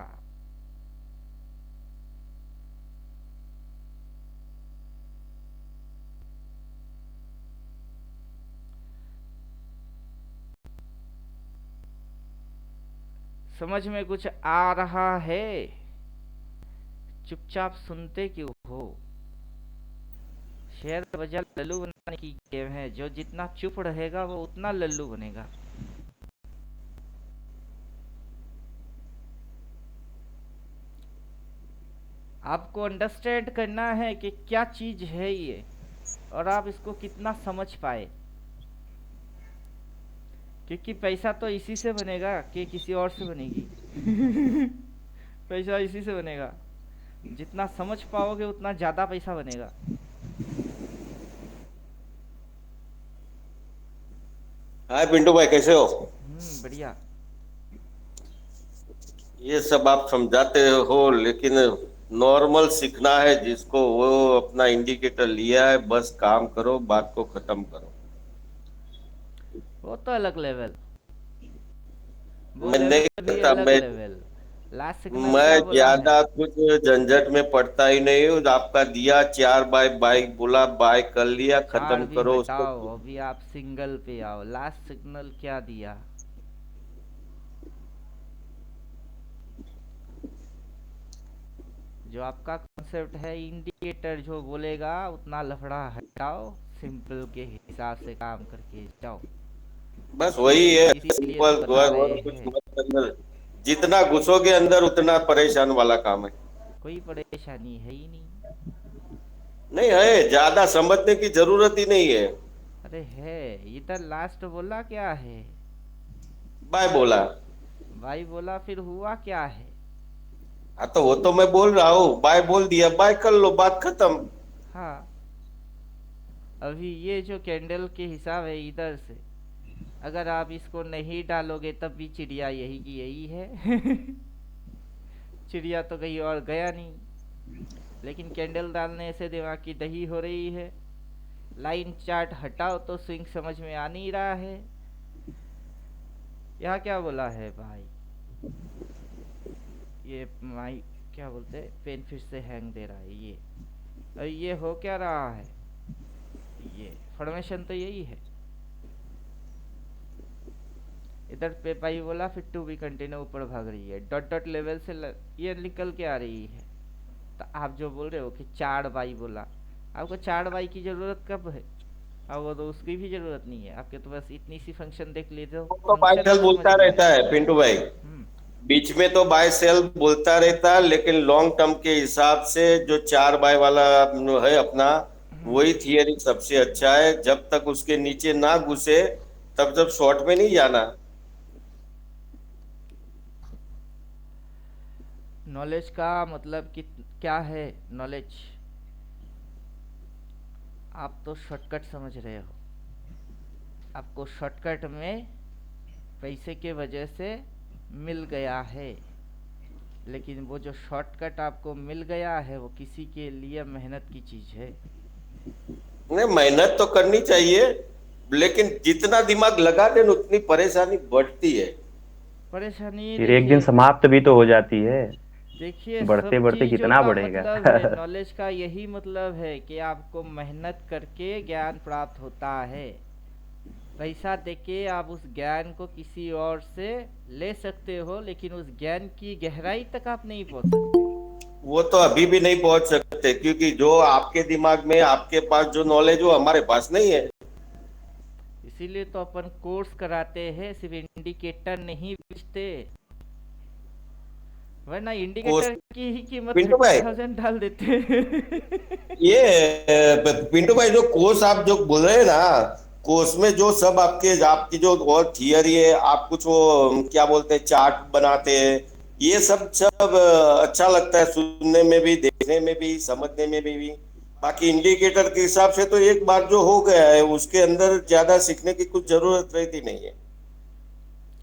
समझ में कुछ आ रहा है? चुपचाप सुनते क्यों हो? शेयर बाजार लल्लू बनाने की गेम है, जो जितना चुप रहेगा वो उतना लल्लू बनेगा। आपको अंडरस्टैंड करना है कि क्या चीज है ये, और आप इसको कितना समझ पाए। क्योंकि पैसा तो इसी से बनेगा कि किसी और से बनेगी। पैसा इसी से बनेगा, जितना समझ पाओगे उतना ज्यादा पैसा बनेगा। हाय पिंटू भाई, कैसे हो? बढ़िया। ये सब आप समझाते हो, लेकिन नॉर्मल सीखना है जिसको, वो अपना इंडिकेटर लिया है, बस काम करो, बात को खत्म करो। वो तो अलग लेवल, वो मैं नहीं लेवल भी करता। अलग लेवल। लास्ट सिग्नल मैं क्या बोला है? ज्यादा कुछ झंझट में पड़ता ही नहीं हूँ। आपका दिया 4 बाय बाई बोला, बाय कर लिया, चार खत्म भी करो उसको। हटाओ, अभी आप सिंगल पे आओ। लास्ट सिग्नल क्या दिया? जो आपका कॉन्सेप्ट है, इंडिकेटर जो बोलेगा उतना लफड़ा हटाओ, सिंपल के हिसाब से काम करके जाओ। बस वही है, इसीलिए तो सिंपल बता और रहे कुछ हैं। मत अंदर। जितना घुसोगे अंदर उतना परेशान वाला काम है। कोई परेशानी है ही नहीं। नहीं है, ज्यादा समझने की जरूरत ही नहीं है। अरे है, इधर लास्ट बोला क्या है? बाय बोला। भाई बोला, फिर हुआ क्या है? हाँ तो वो तो मैं बोल रहा हूँ, बाय बोल दिया, बाय कर लो, बात खत्म। हाँ, अभी ये जो कैंडल के हिसाब है इधर से, अगर आप इसको नहीं डालोगे तब भी चिड़िया यही की यही है। चिड़िया तो कहीं और गया नहीं, लेकिन कैंडल डालने से दिमाग की दही हो रही है। लाइन चार्ट हटाओ तो स्विंग समझ में आ नहीं रहा है। यहाँ क्या बोला है भाई, ये माई क्या बोलते हैं, पेन फिर से हैंग दे रहा है ये। अरे ये हो क्या रहा है, ये फॉर्मेशन तो यही है। इधर पे पाई बोला, फिर टू बी कंटिन्यू ऊपर भाग रही है, डॉट डॉट लेवल से ये निकल के आ रही है। तो आप जो बोल रहे हो कि 4 बाई बोला, आपको 4 बाई की जरूरत कब है? अब वो तो उसकी भी जरूरत नहीं है, आपके तो बस इतनी सी फंक्शन देख लेते हो, वो तो बाय फंक्शन सेल में बोलता समझ लो। रहता है पिंटू भाई, हम्म। बीच में तो बाय सेल बोलता रहता है, लेकिन लॉन्ग टर्म के हिसाब से जो 4 बाय वाला है अपना, वही थियरी सबसे अच्छा है। जब तक उसके नीचे ना घुसे तब तक शॉर्ट में नहीं जाना। नॉलेज का मतलब कि क्या है नॉलेज? आप तो शॉर्टकट समझ रहे हो, आपको शॉर्टकट में पैसे के वजह से मिल गया है, लेकिन वो जो शॉर्टकट आपको मिल गया है वो किसी के लिए मेहनत की चीज है। नहीं, मेहनत तो करनी चाहिए, लेकिन जितना दिमाग लगा दे उतनी परेशानी बढ़ती है। परेशानी फिर एक दिन देखिए, समाप्त भी तो हो जाती है। देखिए बढ़ते सब बढ़ते चीजों कितना का बढ़ेगा। मतलब है, नॉलेज का यही मतलब है कि आपको मेहनत करके ज्ञान प्राप्त होता है। पैसा देके आप उस ज्ञान को किसी और से ले सकते हो, लेकिन उस ज्ञान की गहराई तक आप नहीं पहुंच सकते। वो तो अभी भी नहीं पहुंच सकते, क्योंकि जो आपके दिमाग में आपके पास जो नॉलेज वो हमारे पास नहीं है। इसीलिए तो अपन कोर्स कराते हैं, सिर्फ इंडिकेटर नहीं बेचते, वरना कोर्स, इंडिकेटर की ही कीमत पिंटू भाई 30,000 डाल देते हैं। ये पिंटू भाई जो कोर्स आप जो बोल रहे हैं ना, कोर्स में जो सब आपके आपकी जो और थियरी है, आप कुछ वो क्या बोलते हैं चार्ट बनाते हैं, ये सब सब अच्छा लगता है सुनने में भी, देखने में भी, समझने में भी। बाकी इंडिकेटर के हिसाब से तो एक बार जो हो गया है उसके अंदर ज्यादा सीखने की कुछ जरूरत रहती नहीं है।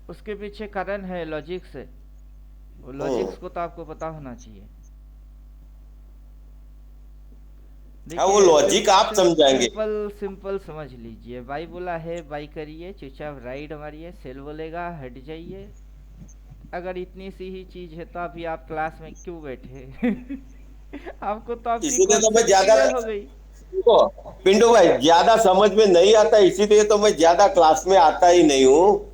उसके पीछे कारण है लॉजिक्स है, वो लॉजिक्स को तो आपको पता होना चाहिए। हाँ, वो देखिए लॉजिक आप समझाएंगे। सिंपल सिंपल समझ लीजिए, बाई बोला है बाई करिए, चुपचाप राइट मारिए, सेल बोलेगा हट जाइए। अगर इतनी सी ही चीज है तो अभी आप क्लास में क्यों बैठे? आपको तो आपकी इसीलिए तो मैं कॉन्सेप्ट ज्यादा, क्लियर हो गई। देखो पिंटू भाई, ज्यादा समझ में नहीं आता, इसीलिए तो मैं ज्यादा क्लास में आता ही नहीं हूँ।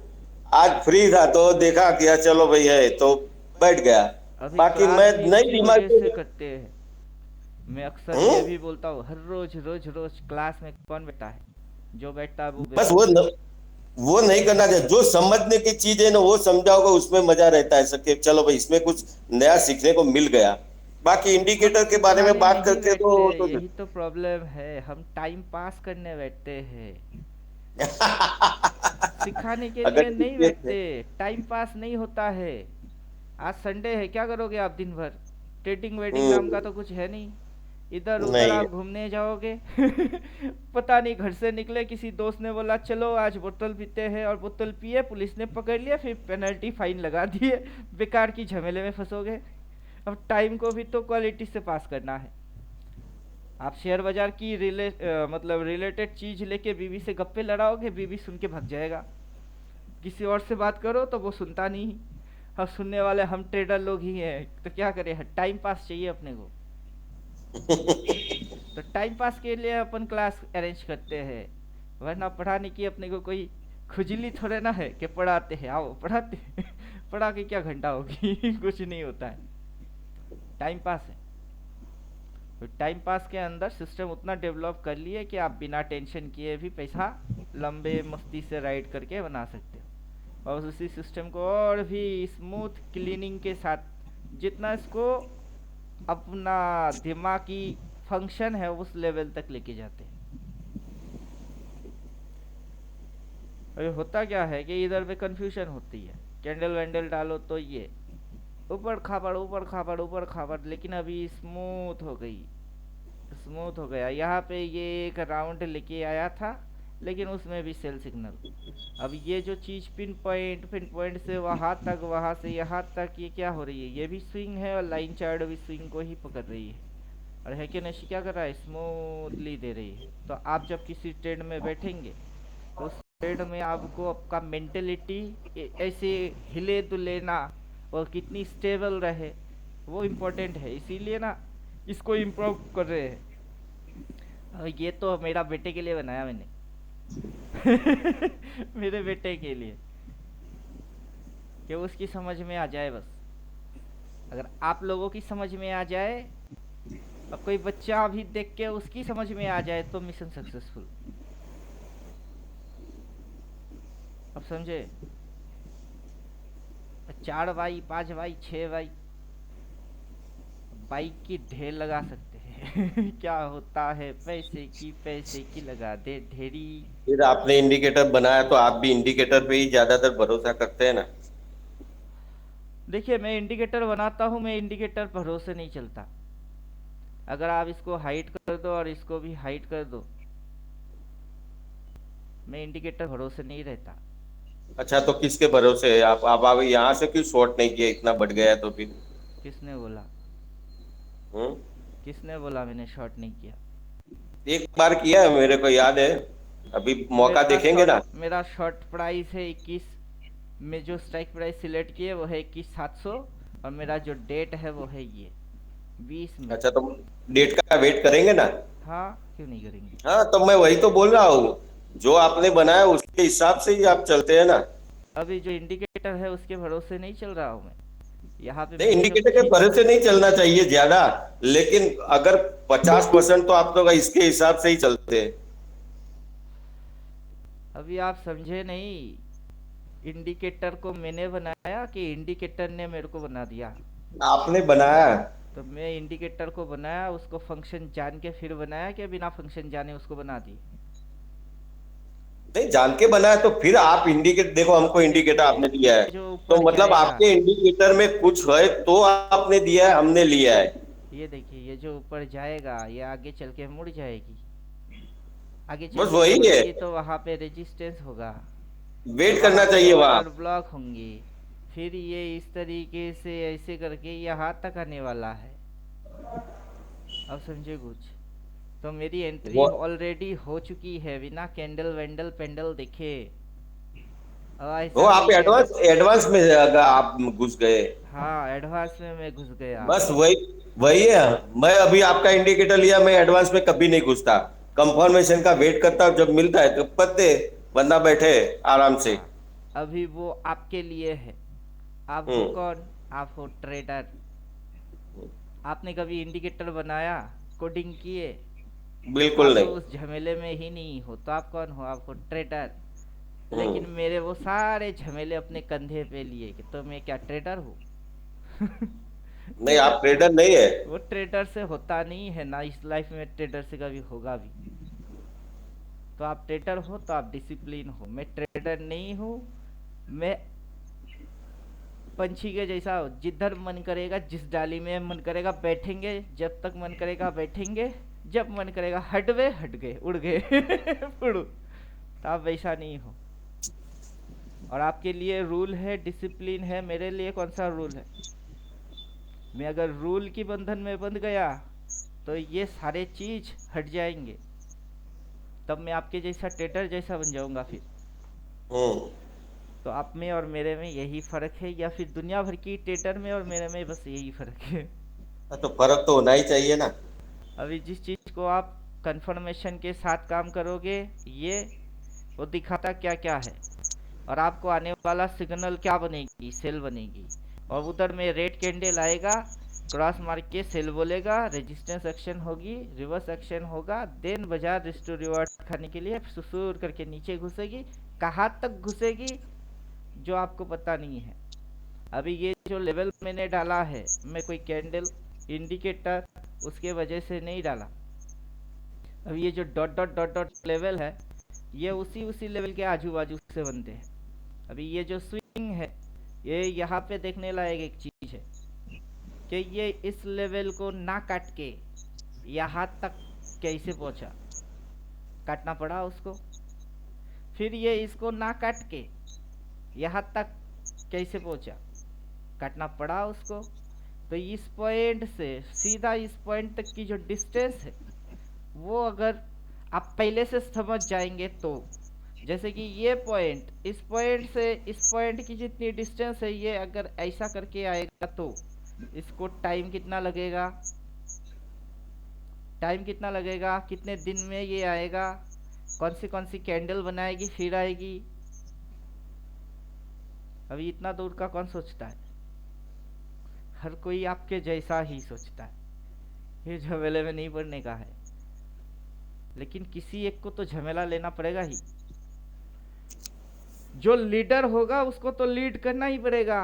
आज फ्री था तो देखा किया, चलो भाई है तो बैठ गया। अभी बाकी मैं क्लास भी नई उसी दिमाग वजह से। से करते हैं। मैं अक्सर ये हम्म? भी बोलता हूँ, हर रोज रोज रोज क्लास में कौन बैठा है? जो बैठता है वो बस बेवकूफ है। वो नहीं करना चाहिए। जो समझने की चीज है ना वो समझाओगे, उसमें मजा रहता है सबके, चलो भाई इसमें कुछ नया सीखने को मिल गया। बाकी हम इंडिकेटर के बारे में सिखाने बात नहीं करते बैठते, तो यही तो प्रॉब्लम है, हम टाइम पास करने बैठते हैं, सिखाने के अगर लिए नहीं बैठते। टाइम पास नहीं होता है। आज संडे है, क्या करोगे आप दिन भर? ट्रेडिंग वेडिंग नाम का तो कुछ है नहीं, इधर उधर नहीं है। आप घूमने जाओगे। पता नहीं घर से निकले, किसी दोस्त ने बोला चलो आज बोतल पीते हैं, और बोतल पिए, पुलिस ने पकड़ लिया, फिर पेनल्टी फाइन लगा दिए, बेकार की झमेले में फंसोगे। अब टाइम को भी तो क्वालिटी से पास करना है। आप शेयर बाजार की मतलब रिलेटेड चीज लेके बीवी से गप्पे लड़ाओगे, बीवी सुन के भाग जाएगा। किसी और से बात करो तो वो सुनता नहीं। हम सुनने वाले हम ट्रेडर लोग ही हैं, तो क्या करें, टाइम पास चाहिए अपने को। तो टाइम पास के लिए अपन क्लास अरेंज करते हैं, वरना पढ़ाने की अपने को कोई खुजली थोड़े ना है कि पढ़ाते हैं, आओ पढ़ाते हैं। पढ़ा के क्या घंटा होगी? कुछ नहीं होता है, टाइम पास है। तो टाइम पास के अंदर सिस्टम उतना डेवलप कर लिए कि आप बिना टेंशन किए भी पैसा लंबे मस्ती से राइड करके बना सकते हो, और उसी सिस्टम को और भी स्मूथ क्लीनिंग के साथ, जितना इसको अपना दिमागी फंक्शन है उस लेवल तक लेके जाते हैं। अरे होता क्या है कि इधर पे कंफ्यूजन होती है, कैंडल वैंडल डालो तो ये ऊपर खापड़ ऊपर खापड़ ऊपर खापड़, लेकिन अभी स्मूथ हो गई, स्मूथ हो गया। यहाँ पे ये एक राउंड लेके आया था, लेकिन उसमें भी सेल सिग्नल। अब ये जो चीज पिन पॉइंट से वहां तक, वहां से यहाँ तक, ये क्या हो रही है? ये भी स्विंग है, और लाइन चार्ट भी स्विंग को ही पकड़ रही है। और है कि नशी क्या कर रहा है? स्मूथली दे रही है। तो आप जब किसी ट्रेड में बैठेंगे तो ट्रेड में आपको आपका मेंटेलिटी ऐसे हिले डुले ना और कितनी स्टेबल रहे, वो इम्पोर्टेंट है। इसीलिए ना इसको इम्प्रूव कर रहे हैं। और ये तो मेरा बेटे के लिए बनाया मैंने मेरे बेटे के लिए, कि उसकी समझ में आ जाए बस। अगर आप लोगों की समझ में आ जाए और कोई बच्चा अभी देख के उसकी समझ में आ जाए तो मिशन सक्सेसफुल। अब समझे? 4 बाई 5 बाई 6 बाई बाइक की ढेर लगा सकते हैं क्या होता है, पैसे की लगा दे ढेरी। फिर आपने इंडिकेटर बनाया तो आप भी इंडिकेटर पे ही ज्यादातर भरोसा करते हैं ना। देखिए, मैं इंडिकेटर बनाता हूँ, मैं इंडिकेटर भरोसे नहीं चलता। अगर आप इसको हाइट कर दो और इसको भी हाइट कर दो, मैं इंडिकेटर भरोसे नहीं रहता। अच्छा, तो किसके भरोसे है आप यहाँ से क्यों शॉर्ट नहीं किया, इतना बढ़ गया है तो फिर? किसने बोला? हम्म? किसने बोला मैंने शॉर्ट नहीं किया? एक बार किया है, मेरे को याद है। अभी मौका देखेंगे ना। मेरा शॉर्ट प्राइस है 21, मैं जो स्ट्राइक प्राइस सिलेक्ट किए वो है 21,700 और मेरा जो डेट है वो है ये 20 में। अच्छा, तो डेट का वेट करेंगे ना। हाँ, क्यों नहीं करेंगे? हाँ, तो मैं वही तो बोल रहा हूँ, जो आपने बनाया उसके हिसाब से ही आप चलते हैं ना। अभी जो इंडिकेटर है उसके भरोसे नहीं चल रहा हूँ मैं। यहाँ पे नहीं, मैंने जो इंडिकेटर के भरोसे नहीं चलना चाहिए ज्यादा, लेकिन अगर 50% तो आप लोग इसके हिसाब से ही चलते हैं। अभी आप समझे नहीं, इंडिकेटर को मैंने बनाया कि इंडिकेटर ने मेरे को बना दिया? आपने बनाया। तो मैं इंडिकेटर को बनाया, उसको फंक्शन जान के फिर बनाया कि बिना फंक्शन जाने उसको बना दी? नहीं, जान के बनाया तो फिर आप इंडिकेटर देखो, हमको इंडिकेटर आपने दिया है जो तो ऊपर मतलब जाएगा, आपके इंडिकेटर में कुछ है तो आपने दिया है, हमने लिया है। ये देखिए, ये जो ऊपर जाएगा ये आगे चल के मुड़ जाएगी। आगे चल बस के वही है, मुड़ेगी तो वहाँ पे रेजिस्टेंस होगा, वेट करना चाहिए वहां। ऑर्डर ब्लॉक होंगे, फिर ये इस तरीके से ऐसे करके यहाँ तक आने वाला है। अब समझे कुछ? तो मेरी एंट्री वो ऑलरेडी हो चुकी है बिना कैंडल वैंडल पेंडल देखे। और वो ऐसा आप नहीं है। एडवांस में अगर आप घुस गए। हाँ, एडवांस में मैं घुस गया। बस वही वही है। मैं अभी आपका इंडिकेटर लिया, मैं एडवांस में कभी नहीं घुसता, कंफर्मेशन का वेट करता हूँ, जब मिलता है तो पत्ते बंदा बैठे आराम से। हाँ, अभी वो आपके लिए है। आप हो हम्म। कौन? आप हो ट्रेडर। आपने कभी इंडिकेटर बनाया, कोडिंग किए? बिल्कुल आप तो नहीं। उस झमेले में ही नहीं हो, तो आप कौन हो? आप हो ट्रेडर। लेकिन हम्म। मेरे वो सारे झमेले अपने कंधे पे लिए कि तो मैं क्या ट्रेडर हूँ? नहीं, आप ट्रेडर नहीं है। वो ट्रेडर से होता नहीं है ना, इस लाइफ में ट्रेडर से कभी होगा भी। तो आप ट्रेडर हो तो आप डिसिप्लिन हो। मैं ट्रेडर नहीं हूँ, मैं पंछी के जैसा हो, जिधर मन करेगा, जिस डाली में मन करेगा बैठेंगे, जब तक मन करेगा बैठेंगे, जब मन करेगा हट गए, हट गए, उड़ गए उड़ू। तो आप वैसा नहीं हो। और आपके लिए रूल है, डिसिप्लिन है, मेरे लिए कौन सा रूल है? मैं अगर रूल की बंधन में बंध गया तो ये सारे चीज हट जाएंगे, तब मैं आपके जैसा ट्रेडर जैसा बन जाऊंगा फिर। हम्म। तो आप में और मेरे में यही फर्क है, या फिर दुनिया भर की ट्रेडर में और मेरे में बस यही फर्क है। तो फर्क तो होना ही चाहिए ना। अभी जिस चीज को आप कंफर्मेशन के साथ काम करोगे, ये वो दिखाता क्या क्या है, और आपको आने वाला सिग्नल क्या बनेगी? सेल बनेगी। और उधर में रेड कैंडल आएगा, क्रॉस मार के सेल बोलेगा, रेजिस्टेंस एक्शन होगी, रिवर्स एक्शन होगा, देन बाजार रिस्टोर रिवर्ट खाने के लिए सुसूर करके नीचे घुसेगी। कहाँ तक घुसेगी जो आपको पता नहीं है। अभी ये जो लेवल मैंने डाला है, मैं कोई कैंडल इंडिकेटर उसके वजह से नहीं डाला। अब ये जो dot dot dot dot level है, ये उसी लेवल के आजू बाजू से बनते हैं। अभी ये जो स्विंग है, ये यहाँ पे देखने लायक एक चीज है कि ये इस लेवल को ना काट के यहाँ तक कैसे पहुंचा। काटना पड़ा उसको। फिर ये इसको ना काट के यहाँ तक कैसे पहुंचा, काटना पड़ा उसको। तो इस पॉइंट से सीधा इस पॉइंट तक की जो डिस्टेंस है, वो अगर आप पहले से समझ जाएंगे तो जैसे कि ये पॉइंट, इस पॉइंट से इस पॉइंट की जितनी डिस्टेंस है, ये अगर ऐसा करके आएगा तो इसको टाइम कितना लगेगा, टाइम कितना लगेगा, कितने दिन में ये आएगा, कौन सी कैंडल बनाएगी फिर आएगी। अभी इतना दूर का कौन सोचता है? हर कोई आपके जैसा ही सोचता है। ये झमेले में नहीं पड़ने का है, लेकिन किसी एक को तो झमेला लेना पड़ेगा ही। जो लीडर होगा उसको तो लीड करना ही पड़ेगा।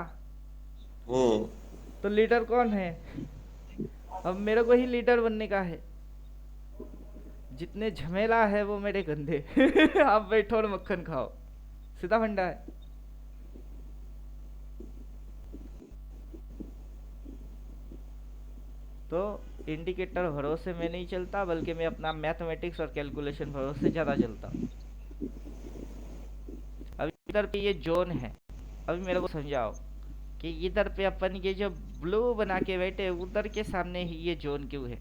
तो लीडर कौन है? अब मेरे को ही लीडर बनने का है। जितने झमेला है वो मेरे कंधे। आप बैठो और मक्खन खाओ, सीधा फंडा है। तो इंडिकेटर भरोसे में नहीं चलता, बल्कि मैं अपना मैथमेटिक्स और कैलकुलेशन भरोसे ज़्यादा चलता हूँ। अभी इधर पे ये जोन है, अभी मेरे को समझाओ कि इधर पे अपन ये जो ब्लू बना के बैठे, उधर के सामने ही ये जोन क्यों है?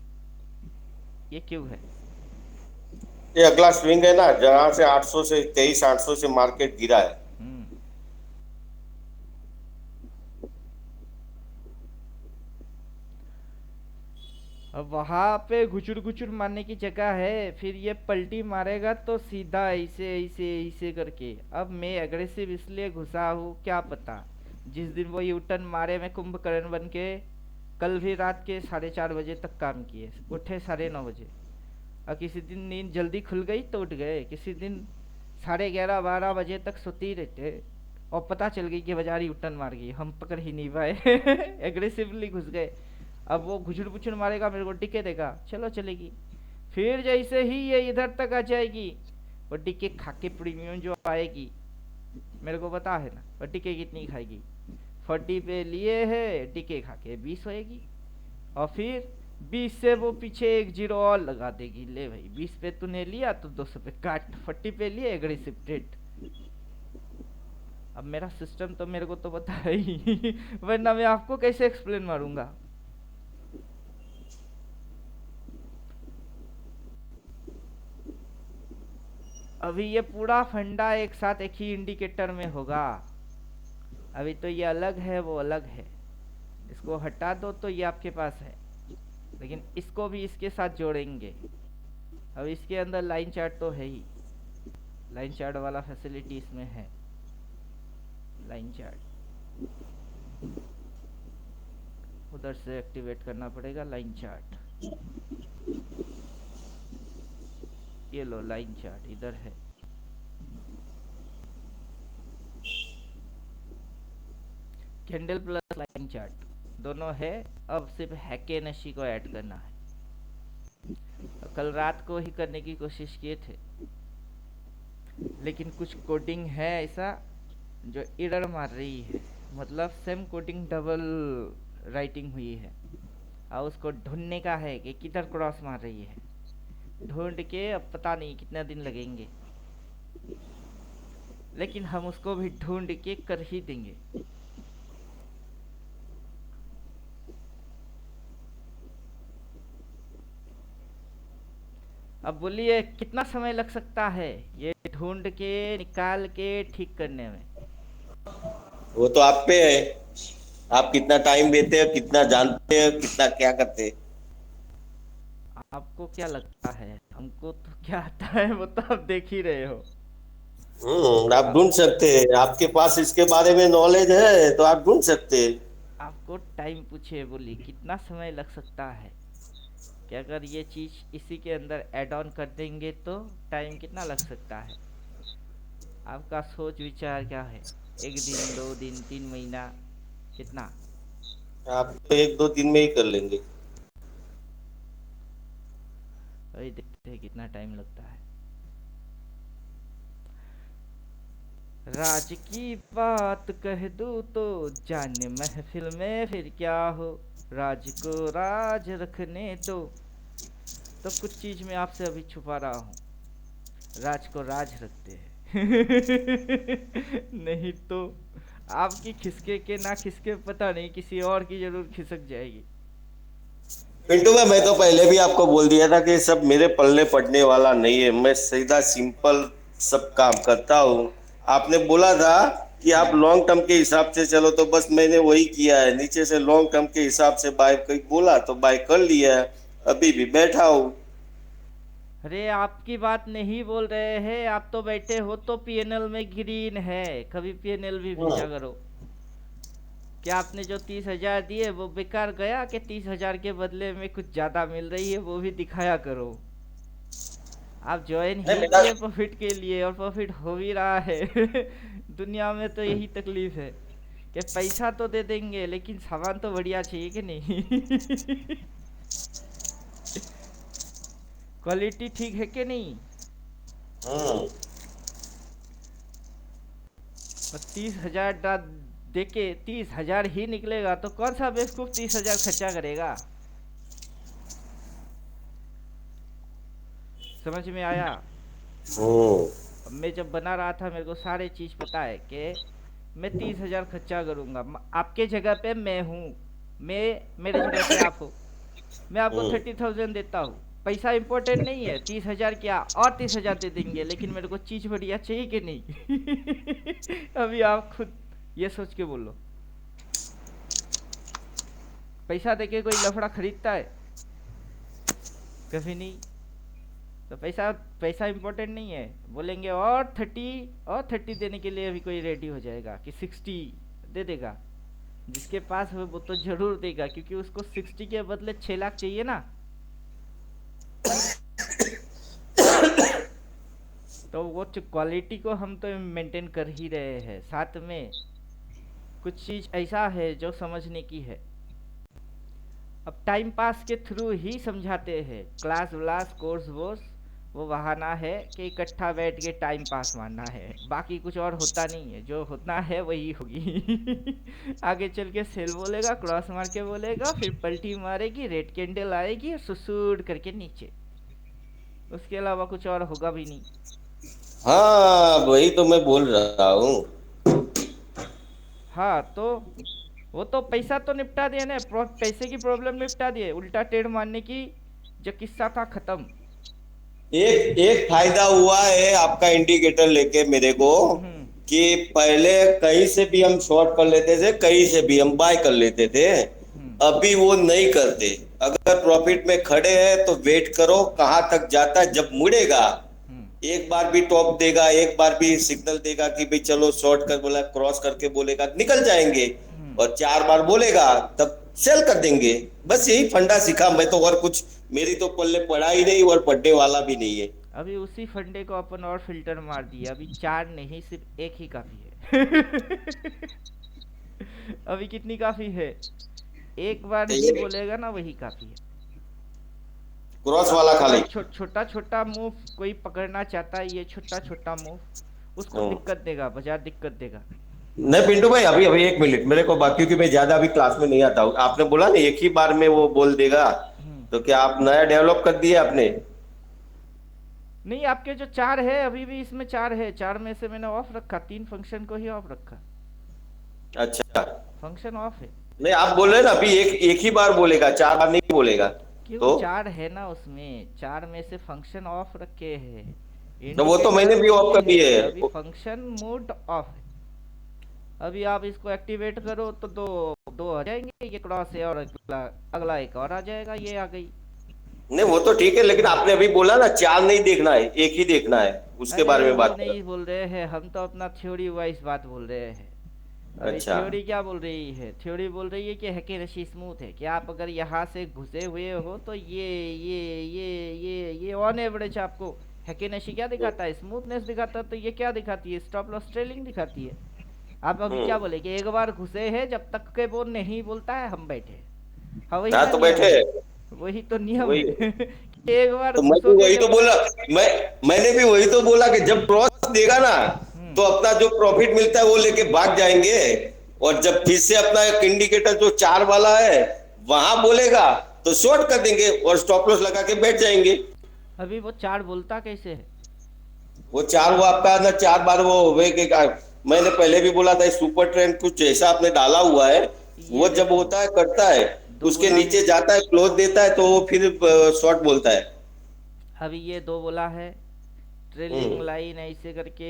ये क्यों है? ये अगला स्विंग है ना, जहां से 800 से 23,800 से मार्केट गिरा है। अब वहां पे घुचुर घुचुर मारने की जगह है, फिर ये पलटी मारेगा तो सीधा ऐसे ऐसे ऐसे करके। अब मैं अग्रेसिव इसलिए घुसा हूँ, क्या पता जिस दिन वो यूटर्न मारे मैं कुंभकर्ण बन के कल भी रात के 4:30 बजे तक काम किए, उठे 9:30 बजे। और किसी दिन नींद जल्दी खुल गई तो उठ गए, किसी दिन 11:30 12 बजे तक सोते ही रहते, और पता चल गई कि बाजार यूटर्न मार गई, हम पकड़ ही नहीं पाए। एग्रेसिवली घुस गए। अब वो घुचुड़ पुचुड़ मारेगा, मेरे को टिके देगा, चलो चलेगी। फिर जैसे ही ये इधर तक आ जाएगी, वो टिके खा के प्रीमियम जो आएगी, मेरे को पता है ना वो टिके कितनी खाएगी। 40 पे लिए है, टिके खा के 20 होएगी, और फिर 20 से वो पीछे एक जीरो और लगा देगी। ले भाई 20 पे तूने लिया तो 200 पे काट, 40 पे लिए एग्रेसिव ट्रेड। अब मेरा सिस्टम तो मेरे को तो पता है ही, वरना मैं आपको कैसे एक्सप्लेन मारूंगा। अभी ये पूरा फंडा एक साथ एक ही इंडिकेटर में होगा। अभी तो ये अलग है, वो अलग है, इसको हटा दो तो ये आपके पास है, लेकिन इसको भी इसके साथ जोड़ेंगे। अब इसके अंदर लाइन चार्ट तो है ही, लाइन चार्ट वाला फैसिलिटी इसमें है। लाइन चार्ट उधर से एक्टिवेट करना पड़ेगा, लाइन चार्ट। ये लो लाइन चार्ट इधर है। कैंडल प्लस लाइन चार्ट दोनों है। अब सिर्फ हैकेनशी को ऐड करना है। कल रात को ही करने की कोशिश किए थे, लेकिन कुछ कोडिंग है ऐसा जो एरर मार रही है, मतलब सेम कोडिंग डबल राइटिंग हुई है, और उसको ढूंढने का है कि किधर क्रॉस मार रही है। ढूंढ के अब पता नहीं कितना दिन लगेंगे, लेकिन हम उसको भी ढूंढ के कर ही देंगे। अब बोलिए कितना समय लग सकता है ये ढूंढ के निकाल के ठीक करने में? वो तो आप पे है, आप कितना टाइम देते हो, कितना जानते हो, कितना क्या करते हैं। आपको क्या लगता है? हमको तो क्या आता है वो तो आप देख ही रहे हो। आप ढूंढ सकते हैं, आपके पास इसके बारे में नॉलेज है तो आप ढूंढ सकते हैं। आपको टाइम पूछे, बोलिए कितना समय लग सकता है कि अगर ये चीज इसी के अंदर ऐड ऑन कर देंगे तो टाइम कितना लग सकता है? आपका सोच विचार क्या है? 1 दिन, 2 दिन, 3 महीना, कितना? आप तो 1-2 दिन में ही कर लेंगे। वही देखते हैं कितना टाइम लगता है। राज की बात कह दूं तो जाने महफिल में फिर क्या हो, राज को राज रखने दो। तो कुछ चीज मैं आपसे अभी छुपा रहा हूँ, राज को राज रखते हैं। नहीं तो आपकी खिसके के ना खिसके पता नहीं, किसी और की जरूर खिसक जाएगी। पिंटू भाई, मैं तो पहले भी आपको बोल दिया था कि सब मेरे पल्ले पड़ने वाला नहीं है। मैं सीधा सिंपल सब काम करता हूँ। आपने बोला था कि आप लॉन्ग टर्म के हिसाब से चलो, तो बस मैंने वही किया है। नीचे से लॉन्ग टर्म के हिसाब से बाय कोई बोला तो बाय कर लिया है। अभी भी बैठा हूँ। अरे आपकी बात नहीं बोल रहे हैं, आप तो बैठे हो तो पीएनएल में ग्रीन है, कभी पीएनएल भी भेजा करो। क्या आपने जो 30,000 दिए वो बेकार गया कि 30,000 के बदले में कुछ ज्यादा मिल रही है, वो भी दिखाया करो। आप ज्वाइन नहीं ही मेरा किए प्रॉफिट के लिए और प्रॉफिट हो भी रहा है। दुनिया में तो यही तकलीफ है कि पैसा तो दे देंगे लेकिन सामान तो बढ़िया चाहिए कि नहीं। क्वालिटी ठीक है कि नहीं। हम्म। और 30,000 दे के 30,000 ही निकलेगा तो कौन सा बेवकूफ 30,000 खर्चा करेगा। समझ में आया। अब मैं जब बना रहा था मेरे को सारे चीज पता है कि मैं 30,000 खर्चा करूंगा। आपके जगह पे मैं हूँ, मैं मेरे जगह पे आप हो, मैं आपको 30,000 देता हूँ। पैसा इंपॉर्टेंट नहीं है, 30,000 क्या और 30,000 दे देंगे, लेकिन मेरे को चीज बढ़िया चाहिए कि नहीं। अभी आप खुद ये सोच के बोलो, पैसा देके कोई लफड़ा खरीदता है? कभी नहीं। तो पैसा पैसा इंपॉर्टेंट नहीं है। बोलेंगे और 30 देने के लिए अभी कोई रेडी हो जाएगा कि 60 दे देगा। जिसके पास है वो तो जरूर देगा, क्योंकि उसको 60 के बदले 6 लाख चाहिए ना। तो वो क्वालिटी को हम तो मेंटेन कर ही रहे हैं, साथ में कुछ चीज ऐसा है जो समझने की है। अब टाइम पास के थ्रू ही समझाते हैं। क्लास व्लास कोर्स वोर्स वो बहाना है कि इकट्ठा बैठ के टाइम पास मारना है, बाकी कुछ और होता नहीं है। जो होना है वही होगी। आगे चल के सेल बोलेगा, क्रॉस मार के बोलेगा, फिर पलटी मारेगी, रेड कैंडल आएगी और सुसूड करके नीचे। उसके अलावा कुछ और होगा भी नहीं। हाँ वही तो मैं बोल रहा हूँ। हाँ तो वो तो पैसा तो निपटा दिए ना, पैसे की प्रॉब्लम निपटा दिए। उल्टा टेढ़ मारने की जो किस्सा था खत्म। एक एक फायदा हुआ है आपका इंडिकेटर लेके मेरे को, हम्म। कि पहले कहीं से भी हम शॉर्ट कर लेते थे, कहीं से भी हम बाय कर लेते थे। हम्म। अभी वो नहीं करते। अगर प्रॉफिट में खड़े हैं तो वेट करो कहाँ तक जाता है। जब मुड़ेगा हम्म। एक बार भी टॉप देगा, एक बार भी सिग्नल देगा कि भाई चलो शॉर्ट कर, बोला क्रॉस करके बोलेगा निकल जाएंगे, हम्म। और 4 बार बोलेगा तब सेल कर देंगे। बस यही फंडा सीखा मैं तो, और कुछ मेरी तो पल्ले पड़ा ही नहीं और पढ़ने वाला भी नहीं है। अभी उसी फंडे को अपन और फिल्टर मार दिया। अभी 4 नहीं, सिर्फ एक ही काफी है। अभी कितनी काफी है? एक बार ही बोलेगा ना वही काफी है। क्रॉस वाला खाली। छोटा छोटा मूव कोई पकड़ना चाहता है, ये छोटा छोटा मूव उसको दिक्कत देगा, बाजार दिक्कत देगा। नहीं पिंटू भाई, अभी अभी 1 मिनट मेरे को बाकी, क्योंकि मैं ज्यादा अभी क्लास में नहीं आता हूँ। आपने बोला ना एक ही बार में वो बोल देगा, तो क्या आप नया डेवलप कर दिए आपने? नहीं, आपके जो 4 है अभी भी इसमें 4 है। 4 में से मैंने ऑफ रखा, 3 फंक्शन को ही ऑफ रखा। अच्छा। फंक्शन ऑफ है। नहीं आप बोल रहे हैं ना अभी एक एक ही बार बोलेगा, 4 बार नहीं बोलेगा। क्यों? तो 4 है ना उसमें, 4 में से फंक्शन ऑफ रखे हैं। वो तो मैंने भी ऑफ कर दिए है। अभी फंक्शन मोड ऑफ है। अभी आप इसको एक्टिवेट करो तो दो आ जाएंगे, ये क्रॉस है और अगला एक और आ जाएगा। ये आ गई। नहीं वो तो ठीक है, लेकिन आपने अभी बोला ना 4 नहीं देखना है, एक ही देखना है, उसके बारे में बात नहीं बोल रहे हैं हम तो, अपना थ्योरी वाइज बात बोल रहे हैं। अच्छा। थ्योरी क्या बोल रही है? थ्योरी बोल रही है कि हैकिंग स्मूथ है, कि आप अगर यहाँ से घुसे हुए हो तो ये ऑन एवरेज आपको हैकिंग क्या दिखाता है? स्मूथनेस दिखाता है। तो ये क्या दिखाती है? स्टॉप लॉस ट्रेलिंग दिखाती है। आप अभी क्या बोले कि एक बार घुसे हैं, जब तक के वो नहीं बोलता है हम बैठे। हाँ वही तो बैठे, वही तो नियम है। एक बार तो मैं भी वही तो बोला, मैंने भी वही तो बोला कि जब क्रॉस देगा ना तो अपना जो प्रॉफिट मिलता है वो लेके भाग जाएंगे, और जब फिर से अपना एक इंडिकेटर जो 4 वाला है वहां बोलेगा तो शॉर्ट कर देंगे और स्टॉप लॉस लगा के बैठ जाएंगे। अभी वो 4 बोलता कैसे है? वो 4 वो आपका ना 4 बार वो मैंने पहले भी बोला था, सुपर ट्रेंड कुछ जैसा आपने डाला हुआ है, वो जब होता है करता है, उसके नीचे जाता है, क्लोज देता है, तो वो फिर शॉर्ट बोलता है। अभी ये 2 बोला है, ट्रेलिंग लाइन ऐसे करके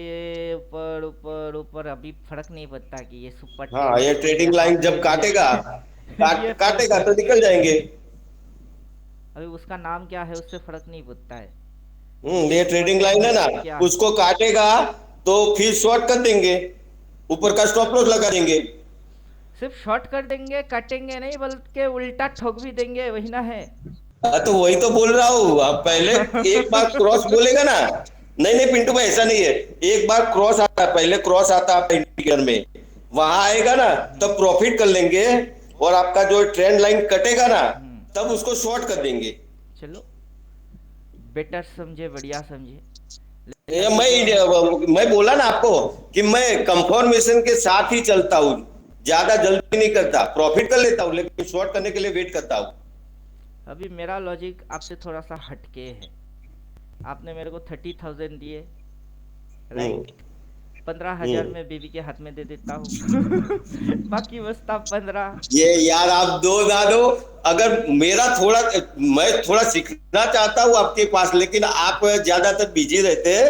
ऊपर ऊपर ऊपर अभी फर्क नहीं पड़ता कि ये सुपर हाँ, ये ट्रेंड पे ट्रेडिंग यहाँ लाइन पे जब काटेगा, ये फर्क काटेगा नहीं तो निकल पड़ता। जाएंगे। अभी उसका नाम क्या है उससे फर्क नहीं पड़ता है। ये सुपर ट्रेडिंग लाइन है ट्रेंड ना, पे क्या है। उसको काटेगा तो फिर शॉर्ट कर देंगे, ऊपर का स्टॉप लॉस लगा देंगे। सिर्फ शॉर्ट कर देंगे, काटेंगे नहीं बल्कि उल्टा ठोक भी देंगे, वही ना है। हाँ, तो वही तो बोल रहा हूँ। अब पहले एक बार क्रॉस बोलेगा ना, नहीं नहीं पिंटू भाई ऐसा नहीं है। एक बार क्रॉस आता है, पहले क्रॉस आता है इंडिकेटर में, वहां आएगा ना तब प्रॉफिट कर लेंगे, और आपका जो ट्रेंड लाइन कटेगा ना तब उसको शॉर्ट कर देंगे। चलो बेटर समझे, बढ़िया समझे। लेकिन ये अभी जो मैं बोला ना आपको कि मैं कंफर्मेशन के साथ ही चलता हूँ, ज्यादा जल्दी नहीं करता, प्रॉफिट कर लेता हूँ लेकिन शॉर्ट करने के लिए वेट करता हूँ। अभी मेरा लॉजिक आपसे थोड़ा सा हटके है। आपने मेरे को 30,000 दिए, राइट। 15,000 में बीवी के हाथ में दे देता हूँ बाकी बचता 15। ये यार आप दो ना दो, अगर मेरा थोड़ा, मैं थोड़ा सीखना चाहता हूँ आपके पास, लेकिन आप ज्यादातर बिजी रहते हैं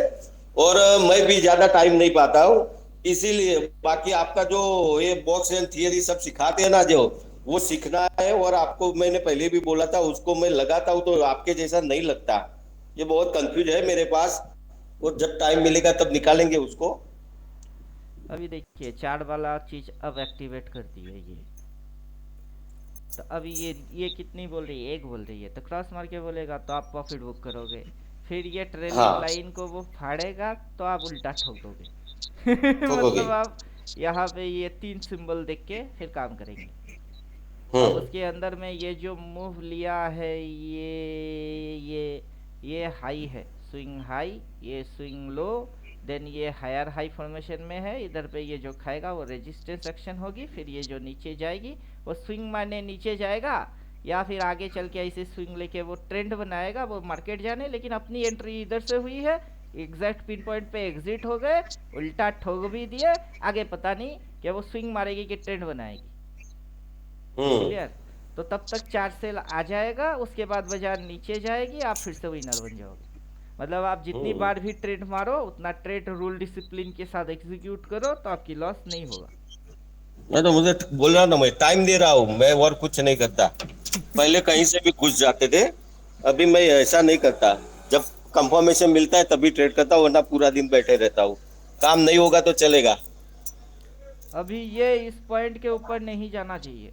और मैं भी ज्यादा टाइम नहीं पाता हूँ, इसीलिए। बाकी आपका जो ये बॉक्स एंड थियरी सब सिखाते हैं ना, जो वो सीखना है, और आपको मैंने पहले भी बोला था, उसको मैं लगाता हूँ तो आपके जैसा नहीं लगता। ये बहुत कंफ्यूज है मेरे पास, और जब टाइम मिलेगा तब निकालेंगे उसको। अभी देखिए चार्ट वाला चीज अब एक्टिवेट करती है ये। तो अभी ये कितनी बोल रही है, एक बोल रही है, तो क्रॉस मार के बोलेगा तो आप प्रॉफिट बुक करोगे। फिर ये ट्रेलिंग हाँ, लाइन को वो फाड़ेगा तो आप उल्टा ठोक दोगे ठोकोगे। मतलब आप यहाँ पे ये 3 सिंबल देख के फिर काम करेंगे। अब हम्म उसके अंदर में ये जो मूव लिया है, ये हाई है, स्विंग हाई, ये स्विंग लो, देन ये हायर हाई फॉर्मेशन में है। इधर पे ये जो खाएगा वो रेजिस्टेंस एक्शन होगी, फिर ये जो नीचे जाएगी वो स्विंग मारने नीचे जाएगा, या फिर आगे चल के ऐसे स्विंग लेके वो ट्रेंड बनाएगा, वो मार्केट जाने। लेकिन अपनी एंट्री इधर से हुई है, एग्जैक्ट पिन पॉइंट पे एग्जिट हो गए, उल्टा ठोक भी दिए, आगे पता नहीं कि वो स्विंग मारेगी कि ट्रेंड बनाएगी। हम्म क्लियर। तो तब तक 4 सेल आ जाएगा, उसके बाद बाजार नीचे जाएगी, आप फिर से विनर बन जाओगे। मतलब आप जितनी हम्म। बार भी ट्रेड मारो उतना ट्रेड रूल डिसिप्लिन के साथ एग्जीक्यूट करो तो आपकी लॉस नहीं होगा। मैं तो मुझे बोल रहा ना, मैं टाइम दे रहा हूँ, मैं और कुछ नहीं करता। पहले कहीं से भी घुस जाते थे, अभी मैं ऐसा नहीं करता। जब कंफर्मेशन मिलता है तभी ट्रेड करता हूँ, वरना पूरा दिन बैठे रहता हूँ। काम नहीं होगा तो चलेगा। अभी ये इस पॉइंट के ऊपर नहीं जाना चाहिए।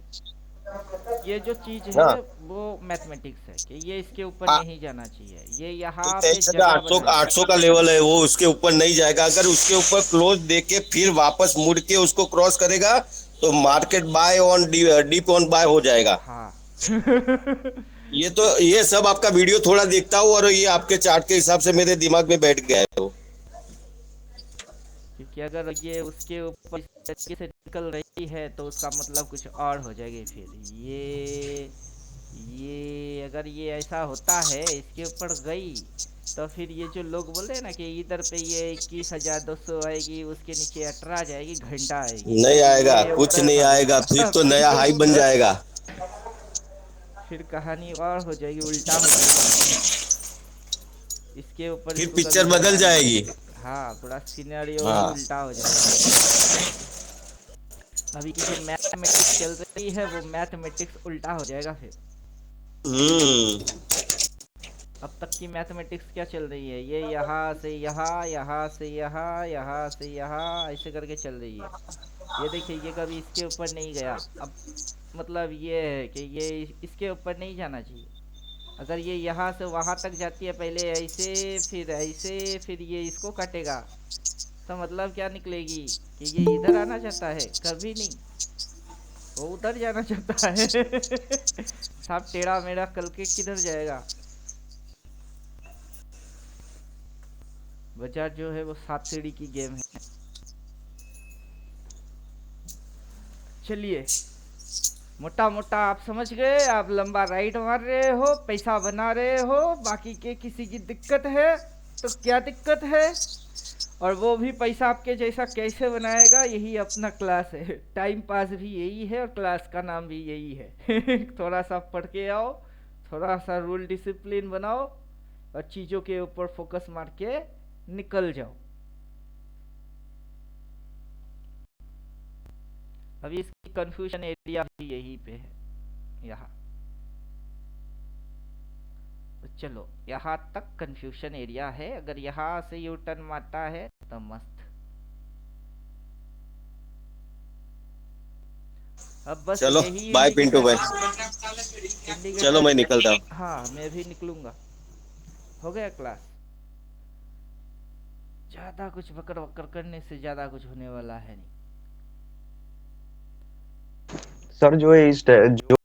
ये जो चीज है हाँ, वो मैथमेटिक्स है कि ये इसके ऊपर आ- नहीं जाना चाहिए, ये तो यहाँ पे तेईस हजार जगह 800 बनाएगा। 800 का लेवल है, वो उसके ऊपर नहीं जाएगा। अगर उसके ऊपर क्लोज देके फिर वापस मुड़ के उसको क्रॉस करेगा तो market buy on dip on buy हो जाएगा। हाँ ये तो ये सब आपका वीडियो थोड़ा देखता हूँ, और ये आपके चार्ट के हिसाब से मेरे दिमाग में बैठ गया है। तो क्योंकि अगर ये उसके ऊपर इस तरीके से निकल रही है तो उसका मतलब कुछ और हो जाएगी। फिर ये अगर ये ऐसा होता है इसके ऊपर गई तो फिर ये जो लोग बोल रहे हैं ना कि इधर पे ये 21,200 आएगी, उसके नीचे 18 जाएगी, घंटा आएगी, नहीं फिर आएगा, ये कुछ उधर नहीं आएगा, फिर भागेगा तो फिर नया ये हाई बन उधर, जाएगा। फिर कहानी और हो जाएगी, उल्टा हो जाएगी। इसके ऊपर फिर इसको पिक्चर कभी बदल जाना नहीं। जाएगी। हाँ, पूरा सिनेरियो ही हाँ। उल्टा हो जाएगा। अभी की जो मैथमेटिक्स चल रही है वो मैथमेटिक्स उल्टा हो जाएगा फिर। हम्म अब तक की मैथमेटिक्स क्या चल रही है, ये यहाँ से यहाँ, यहाँ से यहाँ, यहाँ से यहाँ, ऐसे करके चल रही है। ये देखिए ये कभी इसके ऊपर नहीं गया। अब मतलब ये है कि ये इसके ऊपर नहीं जाना चाहिए। अगर ये यहाँ से वहाँ तक जाती है, पहले ऐसे फिर ये इसको काटेगा, तो मतलब क्या निकलेगी कि ये इधर आना चाहता है, कभी नहीं, वो उधर जाना चाहता है साहब टेढ़ा मेढ़ा कल के किधर जाएगा। बाजार जो है वो 7 सीढ़ी की गेम है। चलिए मोटा मोटा आप समझ गए, आप लंबा राइट मार रहे हो, पैसा बना रहे हो, बाकी के किसी की दिक्कत है तो क्या दिक्कत है, और वो भी पैसा आपके जैसा कैसे बनाएगा, यही अपना क्लास है। टाइम पास भी यही है और क्लास का नाम भी यही है थोड़ा सा पढ़ के आओ, थोड़ा सा रूल डिसिप्लिन बनाओ और चीज़ों के ऊपर फोकस मार के निकल जाओ। अभी इसकी कंफ्यूजन एरिया भी यहीं पे है, यहाँ। तो चलो, यहाँ तक कंफ्यूजन एरिया है। अगर यहाँ से यू टर्न मारता है तो मस्त। अब बस चलो यही बाय पिंटू भाई, इंडिकेटर चलो मैं निकलता हूँ। हाँ, मैं भी निकलूंगा। हो गया क्लास। ज्यादा कुछ बकर बकर करने से ज्यादा कुछ होने वाला है नहीं। सर जो है जो